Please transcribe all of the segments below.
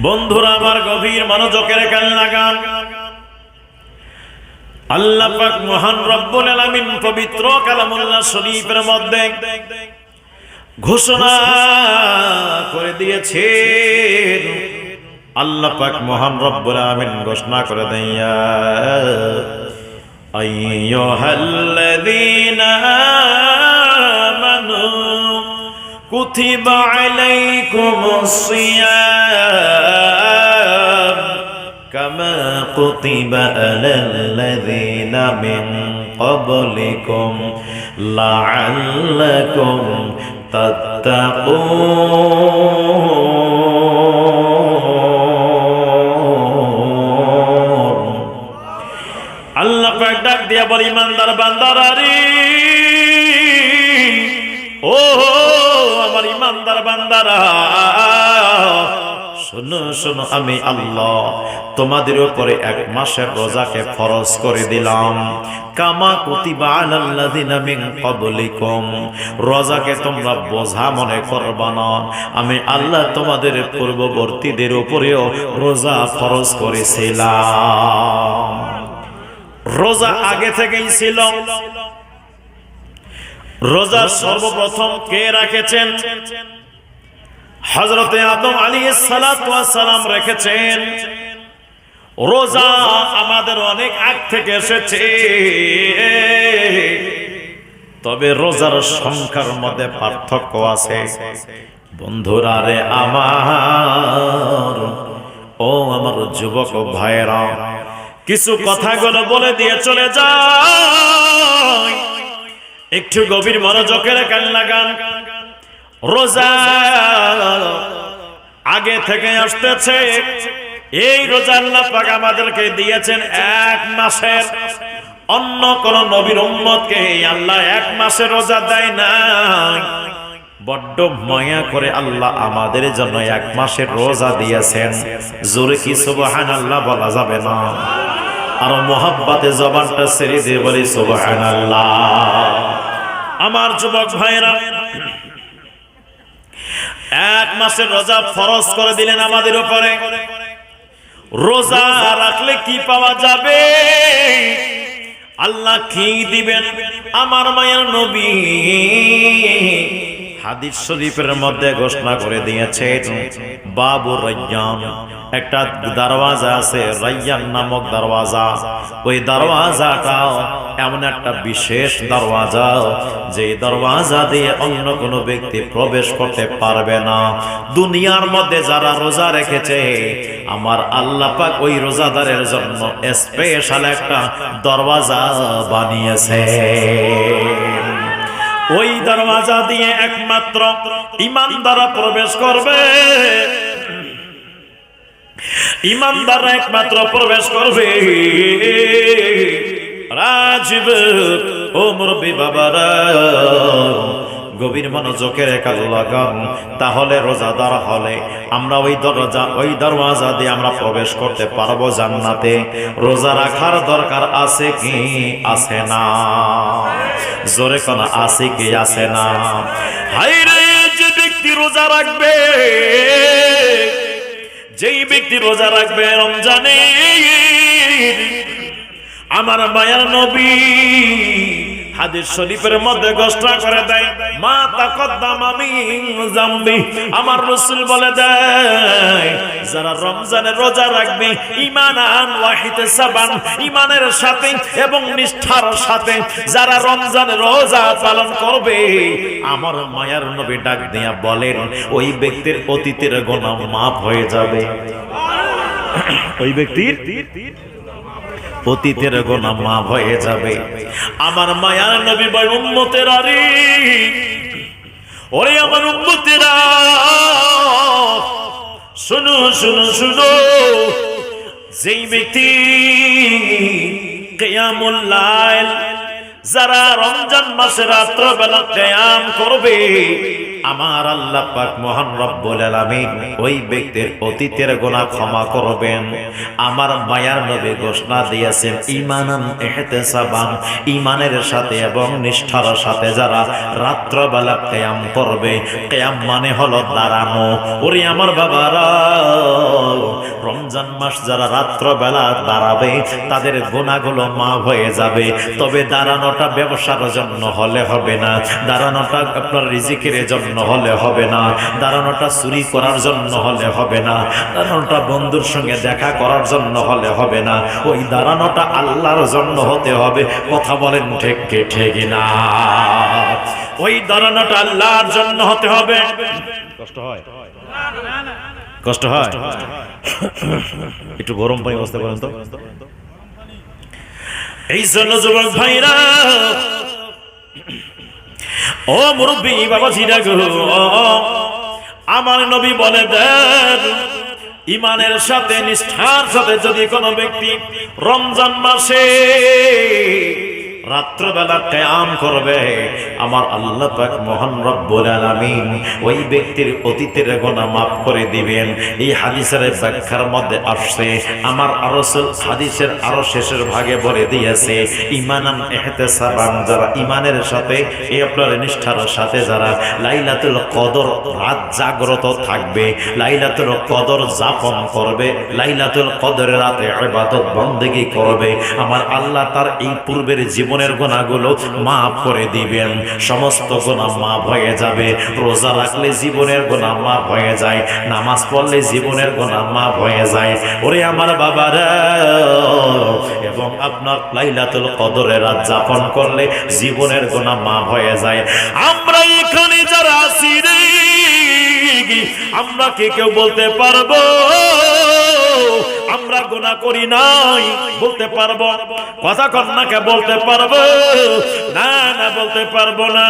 বন্ধুরা আমার গভীর মনোযোগের কান লাগান। আল্লাহ পাক মহান রব্বুল আলামিন পবিত্র কালামুল্লাহ শরীফের মধ্যে ঘোষণা করে দিয়েছেন। আল্লাহ পাক মহান রব্বুল আলামিন ঘোষণা করে দেন, ইয়া আইয়ুহাল্লাযীনা আমানু কুতিবা আলাইকুমুস সিয়াম কামা কুতিবা আলাল্লাযীনা মিন ক্বাবলিকুম লাআল্লাকুম তাত্তাকুন। আল্লাহ পাক ডাক দিয়া বলে, ইমানদার বান্দারা রে, ও আমার ইমানদার বান্দারা, শোনো শোনো, আমি আল্লাহ তোমাদের উপরে এক মাসের রোজাকে ফরজ করে দিলাম। কামা কুতিবা আলাল্লাযিনা মিন ক্বাবলিকুম, রোজাকে তোমরা বোঝা মনে করবা না, আমি আল্লাহ তোমাদের পূর্ববর্তীদের উপরেও রোজা ফরজ করেছিলাম। রোজা আগে থেকেই ছিল। রোজা সর্বপ্রথম কে রাখেছেন? হযরতে আদম আলাইহিস সালাতু ওয়াস সালাম রেখেছেন। রোজা আমাদের অনেক আগ থেকে এসেছে, তবে রোজার সংখ্যার মধ্যে পার্থক্য আছে। বন্ধুরা রে আমার, ও আমার যুবক ভাইরা, কিছু কথাগুলো বলে দিয়ে চলে যাই, একটু গভীর মনোযোগের কান লাগান। রোজা আগে থেকে আসতেছে। এই রোজা আল্লাহ পাক আমাদেরকে দিয়েছেন এক মাসের। অন্য কোন নবীর উম্মতকে আল্লাহ এক মাসের রোজা দেয় না। বড্ড মায়া করে আল্লাহ আমাদের জন্য এক মাসের রোজা দিয়েছেন। জোরে কি সুবহানাল্লাহ বলা যাবে না? আর মোহাব্বতে জবানটা ছেড়ে দিয়ে বলি সুবহানাল্লাহ। আমার যুবক ভাইরা, এক মাসের রোজা ফরজ করে দিলেন আমাদের উপরে। রোজা রাখলে কি পাওয়া যাবে? আল্লাহ কি দিবেন? আমার মায়ের নবী হাদিস শরীফের মধ্যে ঘোষণা করে দিয়েছে, বাবু রায়্যান, একটা দরওয়াজা আছে রায়্যান নামক দরওয়াজা। ওই দরওয়াজাটা এমন একটা বিশেষ দরওয়াজা, যে দরওয়াজা দিয়ে অন্য কোনো ব্যক্তি প্রবেশ করতে পারবে না। দুনিয়ার মধ্যে যারা রোজা রেখেছে, আমার আল্লাহ পাক ওই রোজাদারের জন্য স্পেশাল একটা দরওয়াজা বানিয়েছে। ওই দরওয়াজা দিয়ে একমাত্র ঈমানদাররা প্রবেশ করবে। ঈমানদাররা একমাত্র প্রবেশ করবে। রাজীব ও মুরব্বি বাবারা, গভীর মনোযোগের কাল লাগান। তাহলে রোজাদার হলে আমরা ওই দরওয়াজা দিয়ে আমরা প্রবেশ করতে পারবো জান্নাতে। রোজা রাখার দরকার আছে কি আছে না? জোরে কোন আছে কি আছে না? হায়রে, যে ব্যক্তি রোজা রাখবে, যেই ব্যক্তি রোজা রাখবে রমজানে, আমার মায়ার নবী হাদিস শরীফের মধ্যে ঘোষণা করে দেয়, মা তাকদ্দামা মিন যামবি, আমার রাসূল বলে দেয়, যারা রমজানে রোজা রাখবে ঈমানান ওয়া ইহতিসাবান, ঈমানের সাথে এবং নিষ্ঠার সাথে যারা রমজানে রোজা পালন করবে, আমার মায়ার নবী ডাক দিয়া বলেন, ওই ব্যক্তির অতীতের গুনাহ মাফ হয়ে যাবে। ওই ব্যক্তির অতীতের গুনাহ মাফ হয়ে যাবে। আমার মায়ার নবী বলেন, উম্মতেরা রে, ওরে আমার উম্মতেরা, শুনো শুনো শুনো, যেই ব্যক্তি কিয়ামুল লাইল, যারা রমজান মাসে রাত্রবেলা কিয়াম করবে, আমার আল্লাহ পাক মহান রব্বুল আলামিন ওই ব্যক্তির অতীতের গুনাহ ক্ষমা করবেন। আমার মায়ার নবী ঘোষণা দিয়েছেন, ঈমানান ইহতিসাবান, ঈমানের সাথে এবং নিষ্ঠার সাথে যারা রাত্রবেলা কিয়াম করবে। কিয়াম মানে হলো দাঁড়ানো। ওরে আমার বাবারা, রমজান মাস যারা রাত্র বেলা দাঁড়াবে তাদের গুনাহগুলো মাফ হয়ে যাবে। তবে দাঁড়ানোটা ব্যবসার জন্য হলে হবে না, দাঁড়ানোটা আপনার রিজিকের জন্য হলে হবে না, দাঁড়ানোটা চুরি করার জন্য হলে হবে না, দাঁড়ানোটা বন্ধুর সঙ্গে দেখা করার জন্য হলে হবে না, ওই দাঁড়ানোটা আল্লাহর জন্য হতে হবে। কথা বলেন ঠিক কি ঠিক না? ওই দাঁড়ানোটা আল্লাহর জন্য হতে হবে। কষ্ট হয়, কষ্ট হয়, একটু গরম পানি ব্যবস্থা করেন তো। এই জন্য যুবক ভাইরা, ও মুরব্বী বাবাজিরা গো, আমার নবী বলে দেন, ইমানের সাথে নিষ্ঠার সাথে যদি কোনো ব্যক্তি রমজান মাসে রাত্রবেলা কিয়াম করবে, আমার আল্লাহ পাক মহান রব্বুল আলামিন ওই ব্যক্তির অতীতের গুনাহ মাফ করে দিবেন। এই হাদিসের ব্যাখ্যার মধ্যে আসছে, আমার রাসূল হাদিসের আরো শেষের ভাগে বলে দিয়েছে, ঈমানান ইহতিসাবান, যারা ঈমানের সাথে এই আপনার নিষ্ঠার সাথে যারা লাইলাতুল কদর রাত জাগ্রত থাকবে, লাইলাতুল কদর যাপন করবে, লাইলাতুল কদরের রাতে ইবাদত বন্দেগী করবে, আমার আল্লাহ তার এই পূর্বের জীবনের গুনাহগুলো মাফ করে দিবেন। সমস্ত গুনাহ মাফ হয়ে যাবে। রোজা রাখলে জীবনের গুনাহ মাফ হয়ে যায়, নামাজ পড়লে জীবনের গুনাহ মাফ হয়ে যায়। ওরে আমার বাবারা, এবং আপনার লাইলাতুল কদরের রাত যাপন করলে জীবনের গুনাহ মাফ হয়ে যায়। আমরা এখানে যারা আছি রে, আমরা কি কেউ বলতে পারবো আমরা গুনাহ করি নাই? বলতে পারবো? কথা কন্যাকে বলতে পারবো? না না, বলতে পারবো না।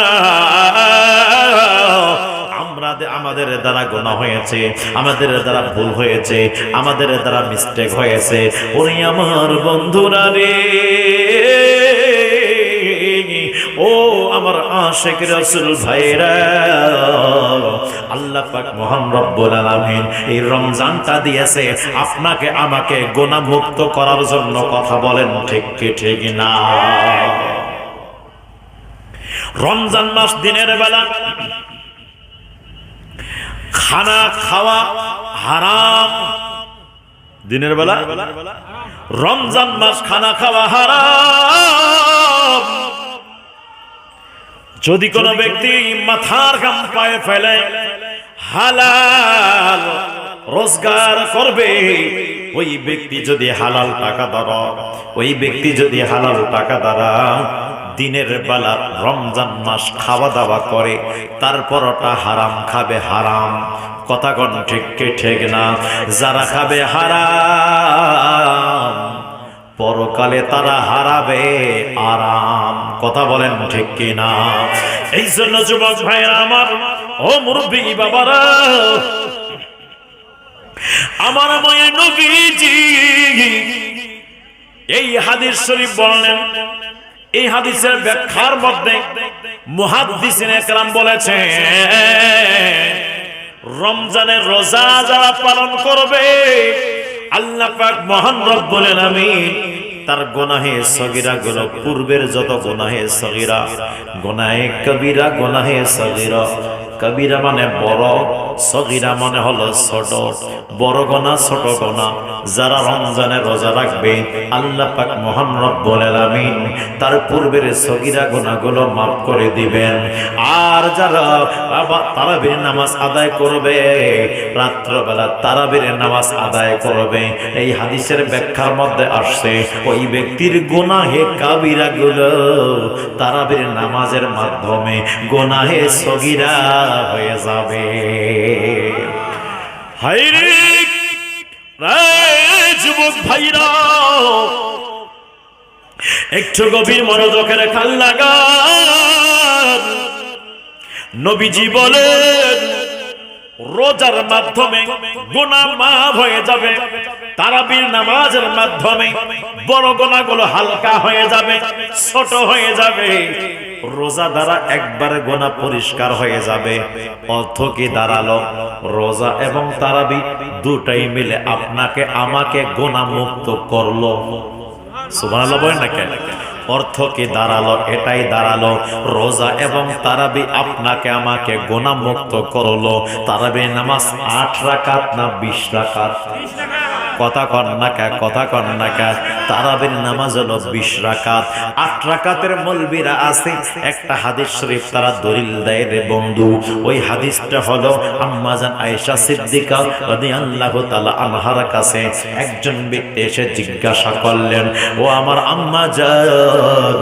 আমাদের দ্বারা গুনাহ হয়েছে, আমাদের দ্বারা ভুল হয়েছে, আমাদের দ্বারা মিস্টেক হয়েছে। ওরে আমার বন্ধুরা রে, ও আমার আশিক রাসূল ভাইরা, আল্লাহ পাক মহান রব্বুল আলামিন এই রমজানটা দিয়েছে আপনাকে আমাকে গুনাহ মুক্ত করার জন্য। কথা বলেন ঠিক কি ঠিক না? রমজান মাস দিনের বেলা খানা খাওয়া হারাম। দিনের বেলা রমজান মাস খানা খাওয়া হারাম। যদি কোনো ব্যক্তি মাথার ঘাম পায়ে ফেলে হালাল রোজগার করবে, ওই ব্যক্তি যদি হালাল টাকা দ্বারা, ওই ব্যক্তি যদি হালাল টাকা দ্বারা দিনের বেলা রমজান মাস খাওয়া দাওয়া করে, তারপর ওটা হারাম খাবে, হারাম। কথা কোন ঠিক কি ঠিক না? যারা খাবে হারাম, পরকালে তারা হারাবে আরাম। কথা বলেন ঠিক কি না? এই জন্য যুবক ভাইরা আমার, ও মুরব্বী বাবারা, আমার মায়ের নবীজি এই হাদিস শরীফ বললেন। এই হাদিসের ব্যাখ্যার মধ্যে মুহাদ্দিসিন একরাম বলেছেন, রমজানের রোজা যারা পালন করবে, আল্লাহ পাক মহান রব্বুল আলামিন তার গুনাহে সগীরা গুলো, পূর্বের যত গুনাহে সগীরা, গুনাহে কবিরা, গুনাহে সগীরা, কবিরা মানে বড়, সগীরা মানে হলো ছোট। বড় গুনাহ ছোট গুনাহ যারা রমজানের রোজা রাখবে, আল্লাহ পাক মহান রব্বুল আলামিন তার পূর্বের সগীরা গুনাহগুলো মাফ করে দিবেন। আর যারা তারাবির নামাজ আদায় করবে, রাত্রবেলা তারাবির নামাজ আদায় করবে, এই হাদিসের ব্যাখ্যার মধ্যে আসছে ওই ব্যক্তির গুনাহে কাবিরা গুলো তারাবির নামাজের মাধ্যমে গুনাহে সগীরা হয়ে যাবে। হায়রে যুবক ভাইরা, একটু গভীর মনোযোগের কান লাগান। নবীজি বলেন, রোজার মাধ্যমে গুনাহ মাফ হয়ে যাবে, তারাবির নামাজের মাধ্যমে বড় গুনাহগুলো হালকা হয়ে যাবে, ছোট হয়ে যাবে। রোজা দ্বারা একবারে গুনাহ পরিষ্কার হয়ে যাবে। অর্থ কি দাঁড়ালো? রোজা এবং তারাবি দুটাই মিলে আপনাকে আমাকে গুনাহ মুক্ত করলো। সুবহানাল্লাহ বলেন না কেন? অর্থ কি দাঁড়ালো? এটাই দাঁড়ালো, রোজা এবং তারাবি আপনাকে আমাকে গুনাহ মুক্ত করলো। তারাবি নামাজ 8 রাকাত না 20 রাকাত? কথা কন না কা, কথা কন না কা। তারাবির নামাজ হলো 20 রাকাত, 8 রাকাতের মৌলবীরা আছে। একটা হাদিস শরীফ তারা দলিল দেয় রে বন্ধু, ওই হাদিসটা হলো আম্মা জান আয়েশা সিদ্দিকা রাদিয়াল্লাহু তাআলা আনহার কাছে একজন ব্যক্তি এসে জিজ্ঞাসা করলেন, ও আমার আম্মা জান,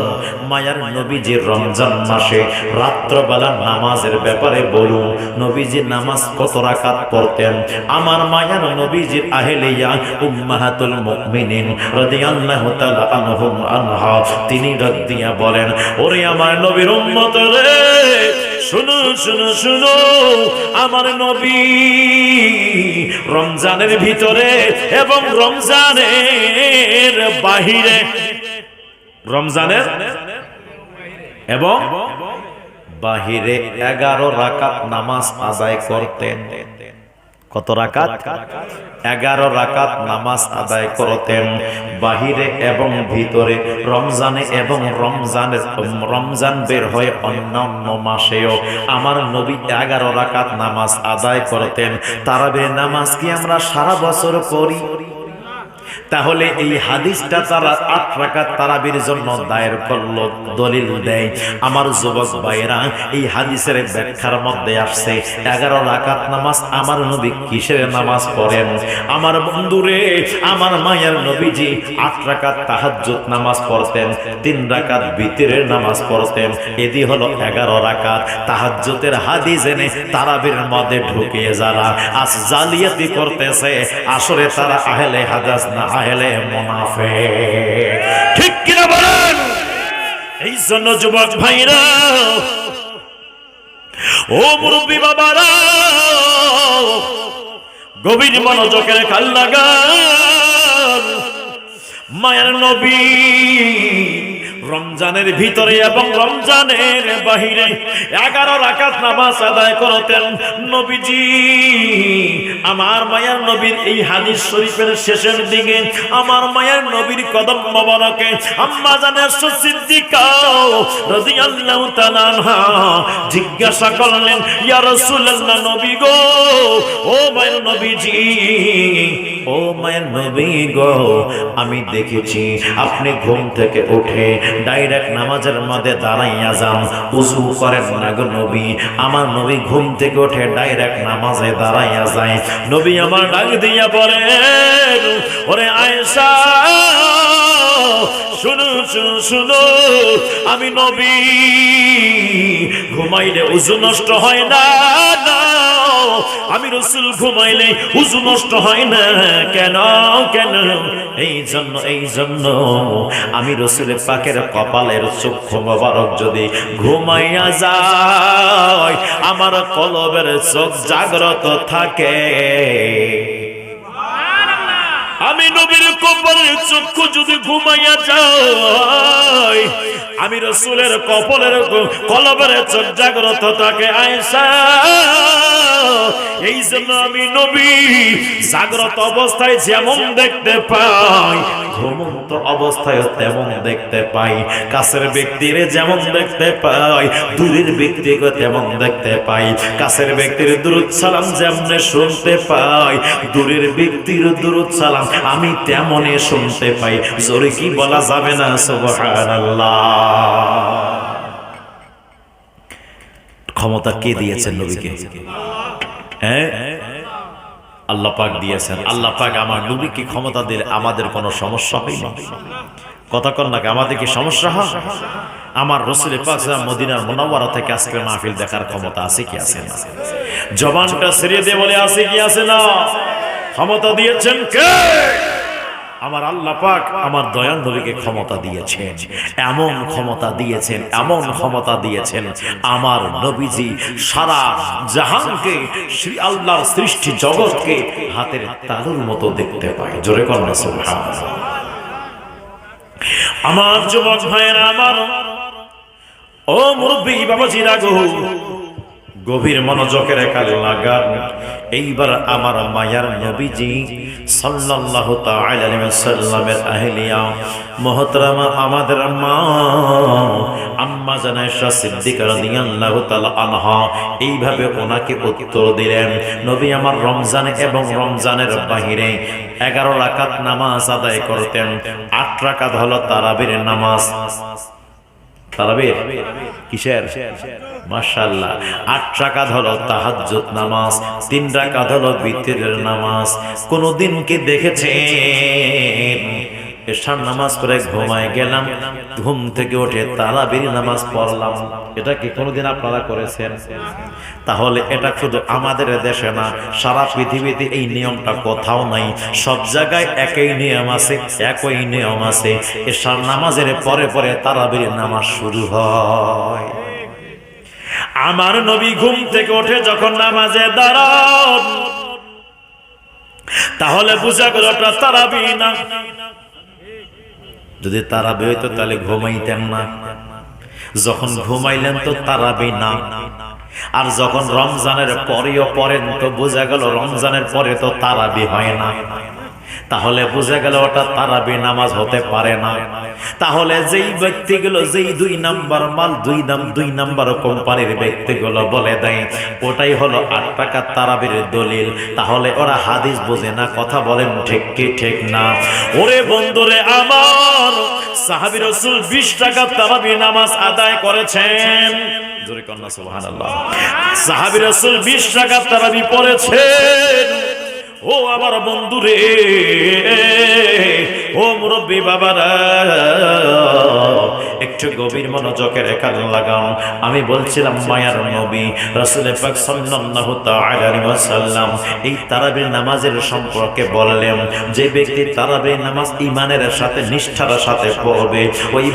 মায়ার নবীজি রমজান মাসে রাত্রবেলা নামাজের ব্যাপারে বলুন, নবীজি নামাজ কত রাকাত পড়তেন? আমার মায়ার নবীজির আহলিয়া উম্মাহাতুল মুমিনিন রাদিয়াল্লাহু তাআলা আনহুম আনহা তিনি ডাক দিয়া বলেন, ওরে আমার নবীর উম্মত রে, শুনো শুনো শুনো, আমার নবী রমজানের ভিতরে এবং রমজানের বাহিরে, রমজানের এবং বাহিরে 11 রাকাত নামাজ আদায় করতেন। কত রাকাত? 11 রাকাত নামাজ আদায় করতেন বাহিরে এবং ভিতরে, রমজানে এবং রমজান বের হয়ে অন্যান্য মাসেও আমার নবী 11 রাকাত নামাজ আদায় করতেন। তারাবির নামাজ কি আমরা সারা বছর করি? তাহলে এই হাদিসটা তারা 8 রাকাত তারাবির জন্য দায়ের করলো, দলিল দেয়। আমার যুবক ভাইরা, এই হাদিসের ব্যাখ্যার মধ্যে আসছে 11 রাকাত নামাজ আমার নবী কিসের নামাজ পড়েন? আমার বন্ধুরে, আমার মায়ের নবীজি 8 রাকাত তাহাজ্জুদ নামাজ পড়তেন, 3 রাকাত বিতরের নামাজ পড়তেন। এদি হলো 11 রাকাত। তাহাজ্জুদের হাদিস এনে তারাবির মধ্যে ঢুকিয়ে যারা আজ জালিয়াতি করতেছে, আসলে তারা আহলে হাদিস না, আহলে মুনাফিক। ঠিক কিনা বলেন? এই জন্য যুবক ভাইরা, ও মুরব্বী বাবারা, গভীর মনোযোগের কান লাগান। মায়ের নবী রমজানের ভিতরে এবং রমজানের বাহিরে 11 রাকাত নামাজ আদায় করতেন নবীজি। আমার মায়ের নবীর এই হাদিস শরীফের শেষের দিকে আমার মায়ের নবীর কদম মোবারকে আম্মা জানের সিদ্দিকা রাদিয়াল্লাহু তাআলা আনহা জিজ্ঞাসা করলেন, ইয়া রাসূলুল্লাহ, নবী গো, ও মায়ের নবীজি, ও মায়ের নবী গো, আমি দেখেছি আপনি ঘুম থেকে উঠে ডাইরেক্ট নামাজের মধ্যে দাঁড়াইয়া যান, উযু করেন না গো নবী। আমার নবী ঘুম থেকে উঠে ডাইরেক্ট নামাজে দাঁড়াইয়া যায়। নবী আমার ডাক দিয়া বলেন, ওরে আয়েশা, শুনো শুনো শুনো, আমি নবী ঘুমাইলে উযু নষ্ট হয় না, আমি রাসূল ঘুমাইলে উযু নষ্ট হয় না। কেন কেন? এই জন্য আমি রাসূলের পাকের কপালের চক্ষু মোবারক যদি ঘুমাইয়া যায়, আমার কলবের চোখ জাগ্রত থাকে। আমি নবীর কপালের চক্ষু যদি ঘুমাইয়া যায়, আমি রাসূলের কলবের চোখ জাগ্রত থাকে। আয়েশা, এই জন্য আমি নবী জাগ্রত অবস্থায় যেমন দেখতে পাই, ঘুমন্ত অবস্থায় তেমন দেখতে পাই। কাছের ব্যক্তির যেমন দেখতে পাই, দূরের ব্যক্তিকে তেমন দেখতে পাই। কাছের ব্যক্তির দুরূদ সালাম যেমনে শুনতে পাই, দূরের ব্যক্তির দুরূদ সালাম আমি তেমনই শুনতে পাই। জোরে কি বলা যাবে না? সুবহানাল্লাহ। ক্ষমতা কে দিয়েছেন নবীকে? হ্যাঁ, আল্লাহ পাক দিয়েছেন। আল্লাহ পাক আমার নবীকে ক্ষমতা দিলে আমাদের কোনো সমস্যা হয় না। কথা কন না, আমাদের কি সমস্যা হয়? আমার রাসূল পাক মদিনার মুনাওয়ারা থেকে আজকে মাহফিল দেখার ক্ষমতা আছে কি আছে না? জবানটা ছেড়ে দিয়ে বলে আছে কি আছে না? ক্ষমতা দিয়েছেন কে? আমার আল্লাহ পাক আমার দয়াল নবীকে ক্ষমতা দিয়েছেন। এমন ক্ষমতা দিয়েছেন, এমন ক্ষমতা দিয়েছেন, আমার নবীজি সারা জাহানকে, শ্রী আল্লাহর সৃষ্টি জগৎকে হাতের তালুর মতো দেখতে পায়। জোরে কর না সুবহানাল্লাহ। আমার যুবক ভাইয়েরা, আমার ও মুরব্বী বাবাজিরা গো, গভীর মনোযোগের কাজে লাগান। এইবার আমার মায়ার নবীজি সাল্লাল্লাহু তাআলা আলাইহি ওয়াসাল্লামের আহলিয়া মুহতারামা আমাদের মা আম্মা জান আয়েশা সিদ্দিকা রাদিয়াল্লাহু তাআলা আনহা এইভাবে ওনাকে উত্তর দিলেন, নবী আমার রমজান এবং রমজানের বাহিরে 11 রাকাত নামাজ আদায় করতেন। 8 রাকাত হলো তারাবির নামাজ। তারাবির কিসের? মাশাআল্লাহ। 8 রাকাত হলো তাহাজ্জুদ নামাজ, 3 রাকাত হলো বিতরের নামাজ। কোনদিন কি দেখেছেন এশার নামাজ পড়ে ঘুমায় গেলাম, ঘুম থেকে উঠে তারাবির নামাজ পড়লাম? এটা কি কোনোদিন আপনারা করেছেন? তাহলে এটা শুধু আমাদের দেশে না, সারা পৃথিবীতে এই নিয়মটা কোথাও নাই। সব জায়গায় একই নিয়ম আছে, একই নিয়ম আছে। এশার নামাজের পরে পরে তারাবির নামাজ শুরু হয়। আমার নবী ঘুম থেকে উঠে যখন নামাজে দাঁড়ান, তাহলে বুঝা গেল ওটা তারাবি না। যদি তারাবি হইতো তাহলে ঘুমাইতেন না। যখন ঘুমাইলেন তো তারাবি না। আর যখন রমজানের পরেও পড়েন তো বোঝা গেল রমজানের পরে তো তারাবি হয় না। তাহলে বোঝা গেল ওটা তারাবি নামাজ হতে পারে না। তাহলে যেই ব্যক্তিগুলো যেই 2 নাম্বার মাল 2 নাম্বার কোম্পানির ব্যক্তিগুলো বলে দেয় ওটাই হলো 8 টাকা তারাবির দলিল, তাহলে ওরা হাদিস বোঝে না। কথা বলেন ঠিক কি ঠিক না? ওরে বন্ধুরে আমার, সাহাবী রাসূল 20 টাকা তারাবি নামাজ আদায় করেছেন। জোরে কন্না সুবহানাল্লাহ। সাহাবী রাসূল 20 টাকা তারাবি পড়েছেন। ও আমার বন্ধুরে, ও মুরব্বী বাবারা, একটু গভীর মনোযোগের কান লাগান। আমি বলছিলাম মায়ার নবী রাসূল পাক সাল্লাল্লাহু তাআলা আলাইহি ওয়াসাল্লাম এই তারাবির নামাজের সম্পর্কে বললেন, যে ব্যক্তি তারাবির নামাজ ঈমানের সাথে নিষ্ঠার সাথে পড়বে ওই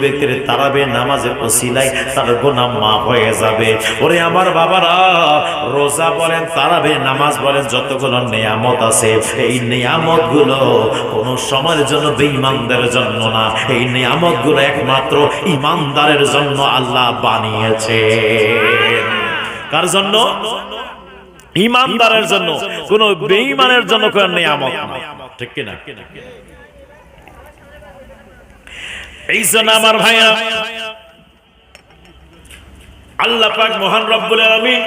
ব্যক্তির তারাবির নামাজের ওসিলায় তার গুনাহ মাফ হয়ে যাবে। ওরে আমার বাবারা, রোজা বলেন, তারাবির নামাজ বলেন, যতগুলো নিয়ামত আছে এই নিয়ামতগুলো কোন সময়ের জন্য বেঈমানদের জন্য না। এই নিয়ামতগুলো একমাত্র ঈমানদারের জন্য আল্লাহ বানিয়েছে। কার জন্য? ঈমানদারের জন্য, কোন বেঈমানের জন্য কোন নিয়ামত না। ঠিক কি না? এই জন্য আমার ভাইরা, আল্লাহ পাক মহান রব্বুল আলামিন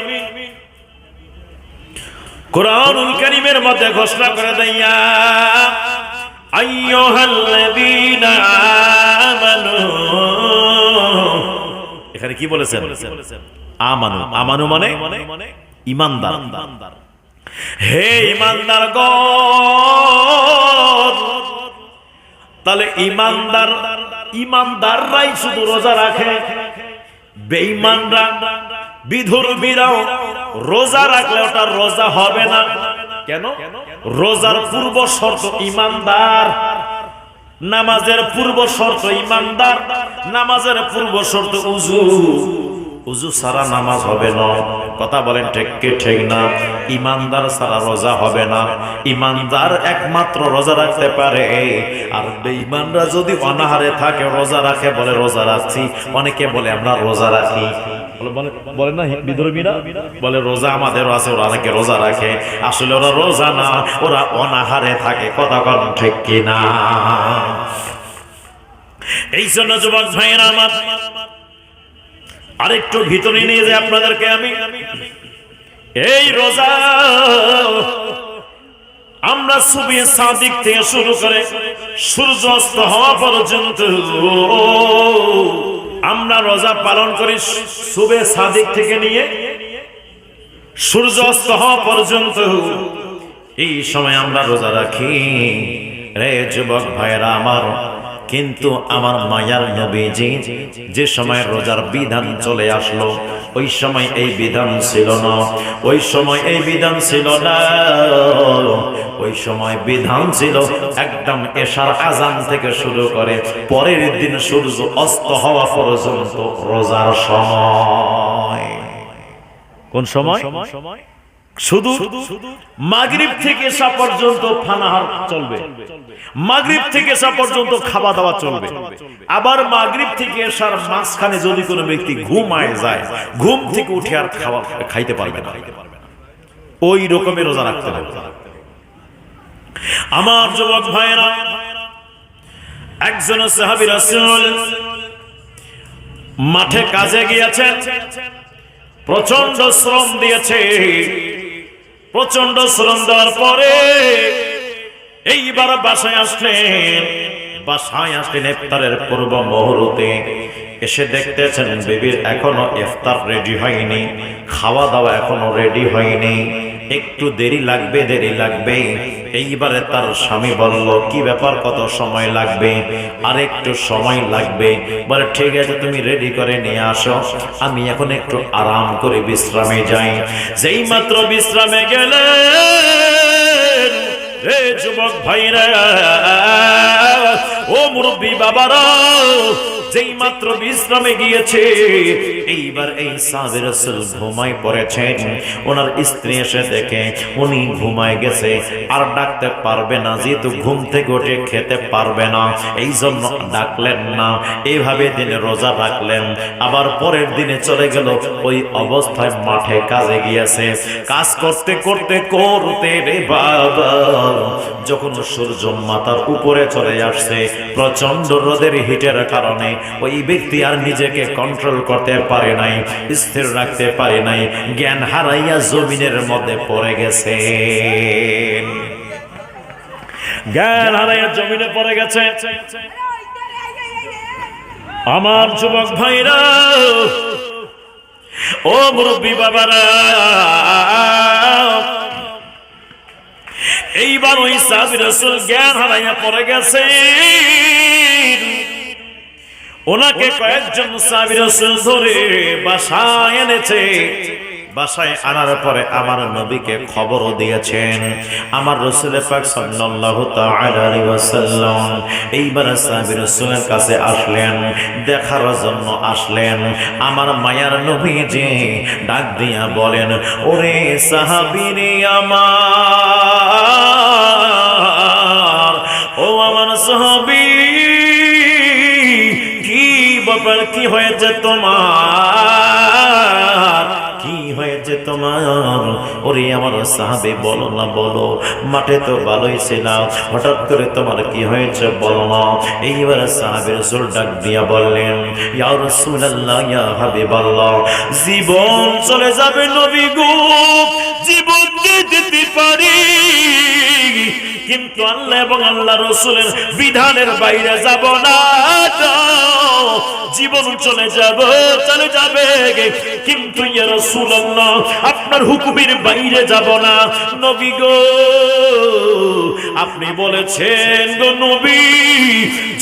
কুরআনুল কারীমের মধ্যে ঘোষণা করে দেয়া, আইয়ুহাল্লাযীনা আমানু, এখানে কি বলেছেন? আমানু। আমানু মানে ঈমানদার। হে ঈমানদারগণ, তাহলে ঈমানদাররাই শুধু রোজা রাখে, বেঈমানরা বিধর্মীরাও রোজা রাখলে ওটা রোজা হবে না। কেন? রোজার পূর্ব শর্ত ঈমানদার, নামাজের পূর্ব শর্ত ঈমানদার, নামাজের পূর্ব শর্ত উযু। উযু ছাড়া নামাজ হবে না। কথা বলেন ঠিক কি ঠিক না? ঈমানদার ছাড়া রোজা হবে না। ঈমানদার একমাত্র রোজা রাখতে পারে। আর বেঈমানরা যদি অনাহারে থাকে রোজা রাখে, বলে রোজা রাখছি। অনেকে বলে আমরা রোজা রাখি, বলে না বিধর্মীরা বলে রোজা আমাদেরও আছে, ওরা অনেকে রোজা রাখে। আসলে ওরা রোজা না, ওরা অনাহারে থাকে। কথা বলেন ঠিক কি না? এই জন্য যুবক ভাইয়েরা আমার, আরেকটু ভিতরে নিয়ে যে আপনাদেরকে আমি এই রোজা আমরা সুবহে সাদিক থেকে শুরু করে সূর্য অস্ত হওয়া পর্যন্ত আমরা রোজা পালন করি। সুবহে সাদিক থেকে নিয়ে সূর্য অস্ত হওয়া পর্যন্ত এই সময় আমরা রোজা রাখি। রে যুবক ভাইরা আমার, কিন্তু আমার মায়ার নবীজি যে সময় রোজার বিধান চলে আসলো ওই সময় এই বিধান ছিল না। ওই সময় এই বিধান ছিল না। ওই সময় বিধান ছিল একদম এশার আজান থেকে শুরু করে পরের দিন সূর্য অস্ত হওয়া পর্যন্ত রোজার সময়। কোন সময়? শুধু মাগরিব থেকে এশা পর্যন্ত পানাহার চলবে, মাগরিব থেকে এশা পর্যন্ত খাওয়া দাওয়া চলবে। আবার মাগরিব থেকে এশার মাঝখানে যদি কোনো ব্যক্তি ঘুমায় যায়, ঘুম থেকে উঠে আর খাইতে পারবে না, ওই রকমের রোজা রাখতে হবে। আমার যুবক ভাইরা, একজন সাহাবী রাসূল মাঠে কাজে গিয়েছেন, প্রচন্ড শ্রম দিয়েছে। প্রচন্ড শ্রম দেওয়ার পরে এইবার বাসায় আসলেন। ইফতারের পূর্ব মুহূর্তে এসে দেখতেছেন বিবির এখনো ইফতার রেডি হয়নি, খাওয়া দাওয়া এখনো রেডি হয়নি, একটু দেরি লাগবে। এইবারে তার স্বামী বলল, কি ব্যাপার, কত সময় লাগবে? আর একটু সময় লাগবে। বলে ঠিক আছে, তুমি রেডি করে নিয়ে আসো, আমি এখন একটু আরাম করে বিশ্রামে যাই। যেই মাত্র বিশ্রামে গেলে রে যুবক ভাইরা, ও মুরব্বী বাবারা, যেই মাত্র বিশ্রামে গিয়েছে, এইবার এই সাহাবী রাসূল ঘুমায় পড়েছেন। ওনার স্ত্রী এসে দেখে উনি ঘুমায় গেছে, আর ডাকতে পারবে না, যেহেতু ঘুম থেকে উঠে খেতে পারবে না, এই জন্য ডাকলেন না। এইভাবে দিনে রোজা রাখলেন। আবার পরের দিনে চলে গেল, ওই অবস্থায় মাঠে কাজে গিয়েছে। কাজ করতে রে বাবা, যখন সূর্য মাথার উপরে চলে আসছে, প্রচন্ড রোদের হিটের কারণে ওই ব্যক্তি আর নিজেকে কন্ট্রোল করতে পারে নাই, স্থির রাখতে পারে নাই, জ্ঞান হারাইয়া জমিনের মধ্যে পড়ে গেছে। জ্ঞান হারাইয়া জমিনে পড়ে গেছে। আমার যুবক ভাইরা, ও মুরব্বী বাবারা, এইবার ওই সাহাবী রাসূল জ্ঞান হারাইয়া পড়ে গেছে। ওনাকে কয়েকজন সাহাবী রাসূল ধরে বাসায় এনেছে। বাসায় আনার পরে আমার নবীকে খবরও দিয়েছেন। আমার রাসূল পাক সাল্লাল্লাহু তাআলা আলাইহি ওয়াসাল্লাম এইবার সাহাবী রাসূলের কাছে আসলেন, দেখার জন্য আসলেন। আমার মায়ার নবীজি ডাক দিয়া বলেন, ওরে সাহাবী রে আমার, ও আমার সাহাবী, কি হয়েছে তোমার, কি হয়েছে তোমার? ওরে আমার সাহাবী, বলো না, বলো, মাঠে তো ভালোই ছিলাম, হঠাৎ করে তোমার কি হয়েছে বলো না। এইবার সাহাবী রাসূল ডাক দিয়া বললেন, ইয়া রাসূলুল্লাহ, ইয়া হাবিবাল্লাহ, জীবন চলে যাবে নবী গো, জীবন দিতে পারি, কিন্তু আল্লাহ এবং আল্লাহ রাসূলের বিধানের বাইরে যাব না। জীবন চলে যাবে, কিন্তু ইয়া রাসূলুল্লাহ, আপনার হুকুমের বাইরে যাব না। নবী গো, আপনি বলেছেন গো নবী,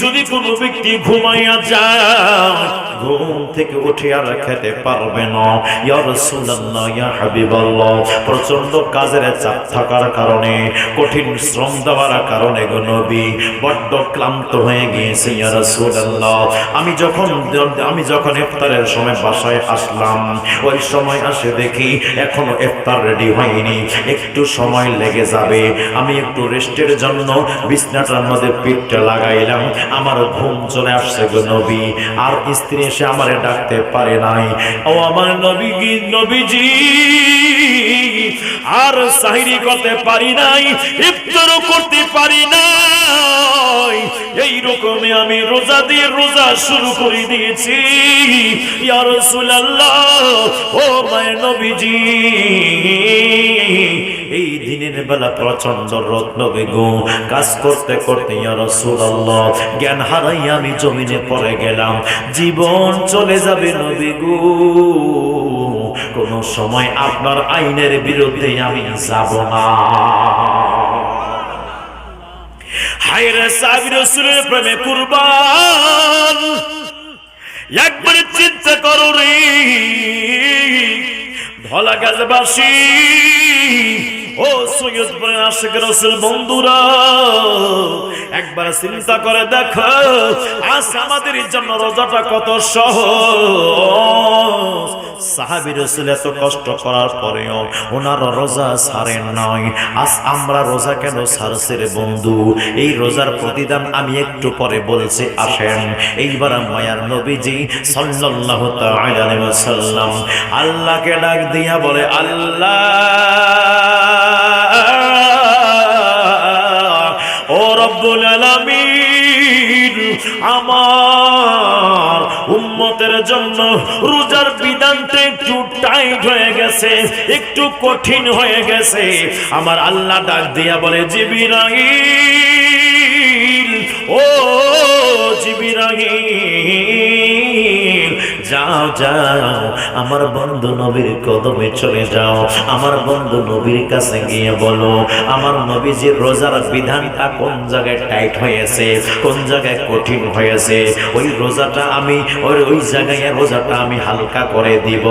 যদি কোনো ব্যক্তি ঘুমাইয়া যায়, ঘুম থেকে উঠে আর খেতে পারবে না। ইয়া রাসূলুল্লাহ, ইয়া হাবিবাল্লাহ, প্রচন্ড কাজের চাপ থাকার কারণে, কঠিন শ্রম দেওয়ার কারণে গো নবী বড্ড ক্লান্ত হয়ে গিয়েছে। ইয়া রাসূলুল্লাহ, আমি যখন ইফতারের সময় বাসায় আসলাম, ওই সময় আসে দেখি এখনো ইফতার রেডি হয়নি, একটু সময় লেগে যাবে। আমি একটু রেস্টের জন্য বিছনাটার মধ্যে পিঠটা লাগাইলাম, আমার ঘুম চলে আসছে গো নবী। আর স্ত্রী এসে আমারে ডাকতে পারে নাই। ও আমার নবীজি, আর সাহরি করতে পারি নাই, ইফতারও করতে পারি নাই, এই রকমে আমি রোজা শুরু করে দিয়েছি। ইয়া রাসূলুল্লাহ, ও মায়ের নবীজি, এই দিনের বেলা প্রচন্ড রোদ নবী গো, কাজ করতে ইয়া রাসূলুল্লাহ জ্ঞান হারাইয়া আমি জমিনে পড়ে গেলাম, জীবন চলে যাবে নবী গো, কোন সময় আপনার আইনের বিরুদ্ধে আমি যাব না। হায়রে সাহাবী রাসূলের প্রেমে কুরবান, একবার চিন্তা করো রে ধলা গাছবাসী, ও সৈয়দপুরের আশিক রাসূল বন্ধুরা, একবার চিন্তা করে দেখো, আজ আমাদের জন্য রোজাটা কত সহজ। সাহাবী রাসূল এত কষ্ট করার পরেও ওনার রোজা ছাড়েন নাই। আজ আমরা রোজা কেন ছাড়ছি রে বন্ধু? এই রোজার প্রতিদান আমি একটু পরে বলছি, আসেন। এইবার মায়ার নবীজি সাল্লাল্লাহু তাআলা আলাইহি ওয়াসাল্লাম আল্লাহকে ডাক দিয়া বলে, আল্লাহ ও রব্বুল আলামিন, আমার উম্মতের জন্য রোজার বিধানটা একটু টাইট হয়ে গেছে, একটু কঠিন হয়ে গেছে। আমার আল্লাহ ডাক দিয়া বলে, জিবরাইল, ও জিবরাইল, যাও যাও, আমার বন্ধু নবীর কদমে চলে যাও। আমার বন্ধু নবীর কাছে গিয়ে বলো, আমার নবীজির রোজার বিধানটা কোন জায়গায় টাইট হয়েছে, কোন জায়গায় কঠিন হয়েছে, ওই রোজাটা আমি ওই জায়গায় রোজাটা আমি হালকা করে দিব।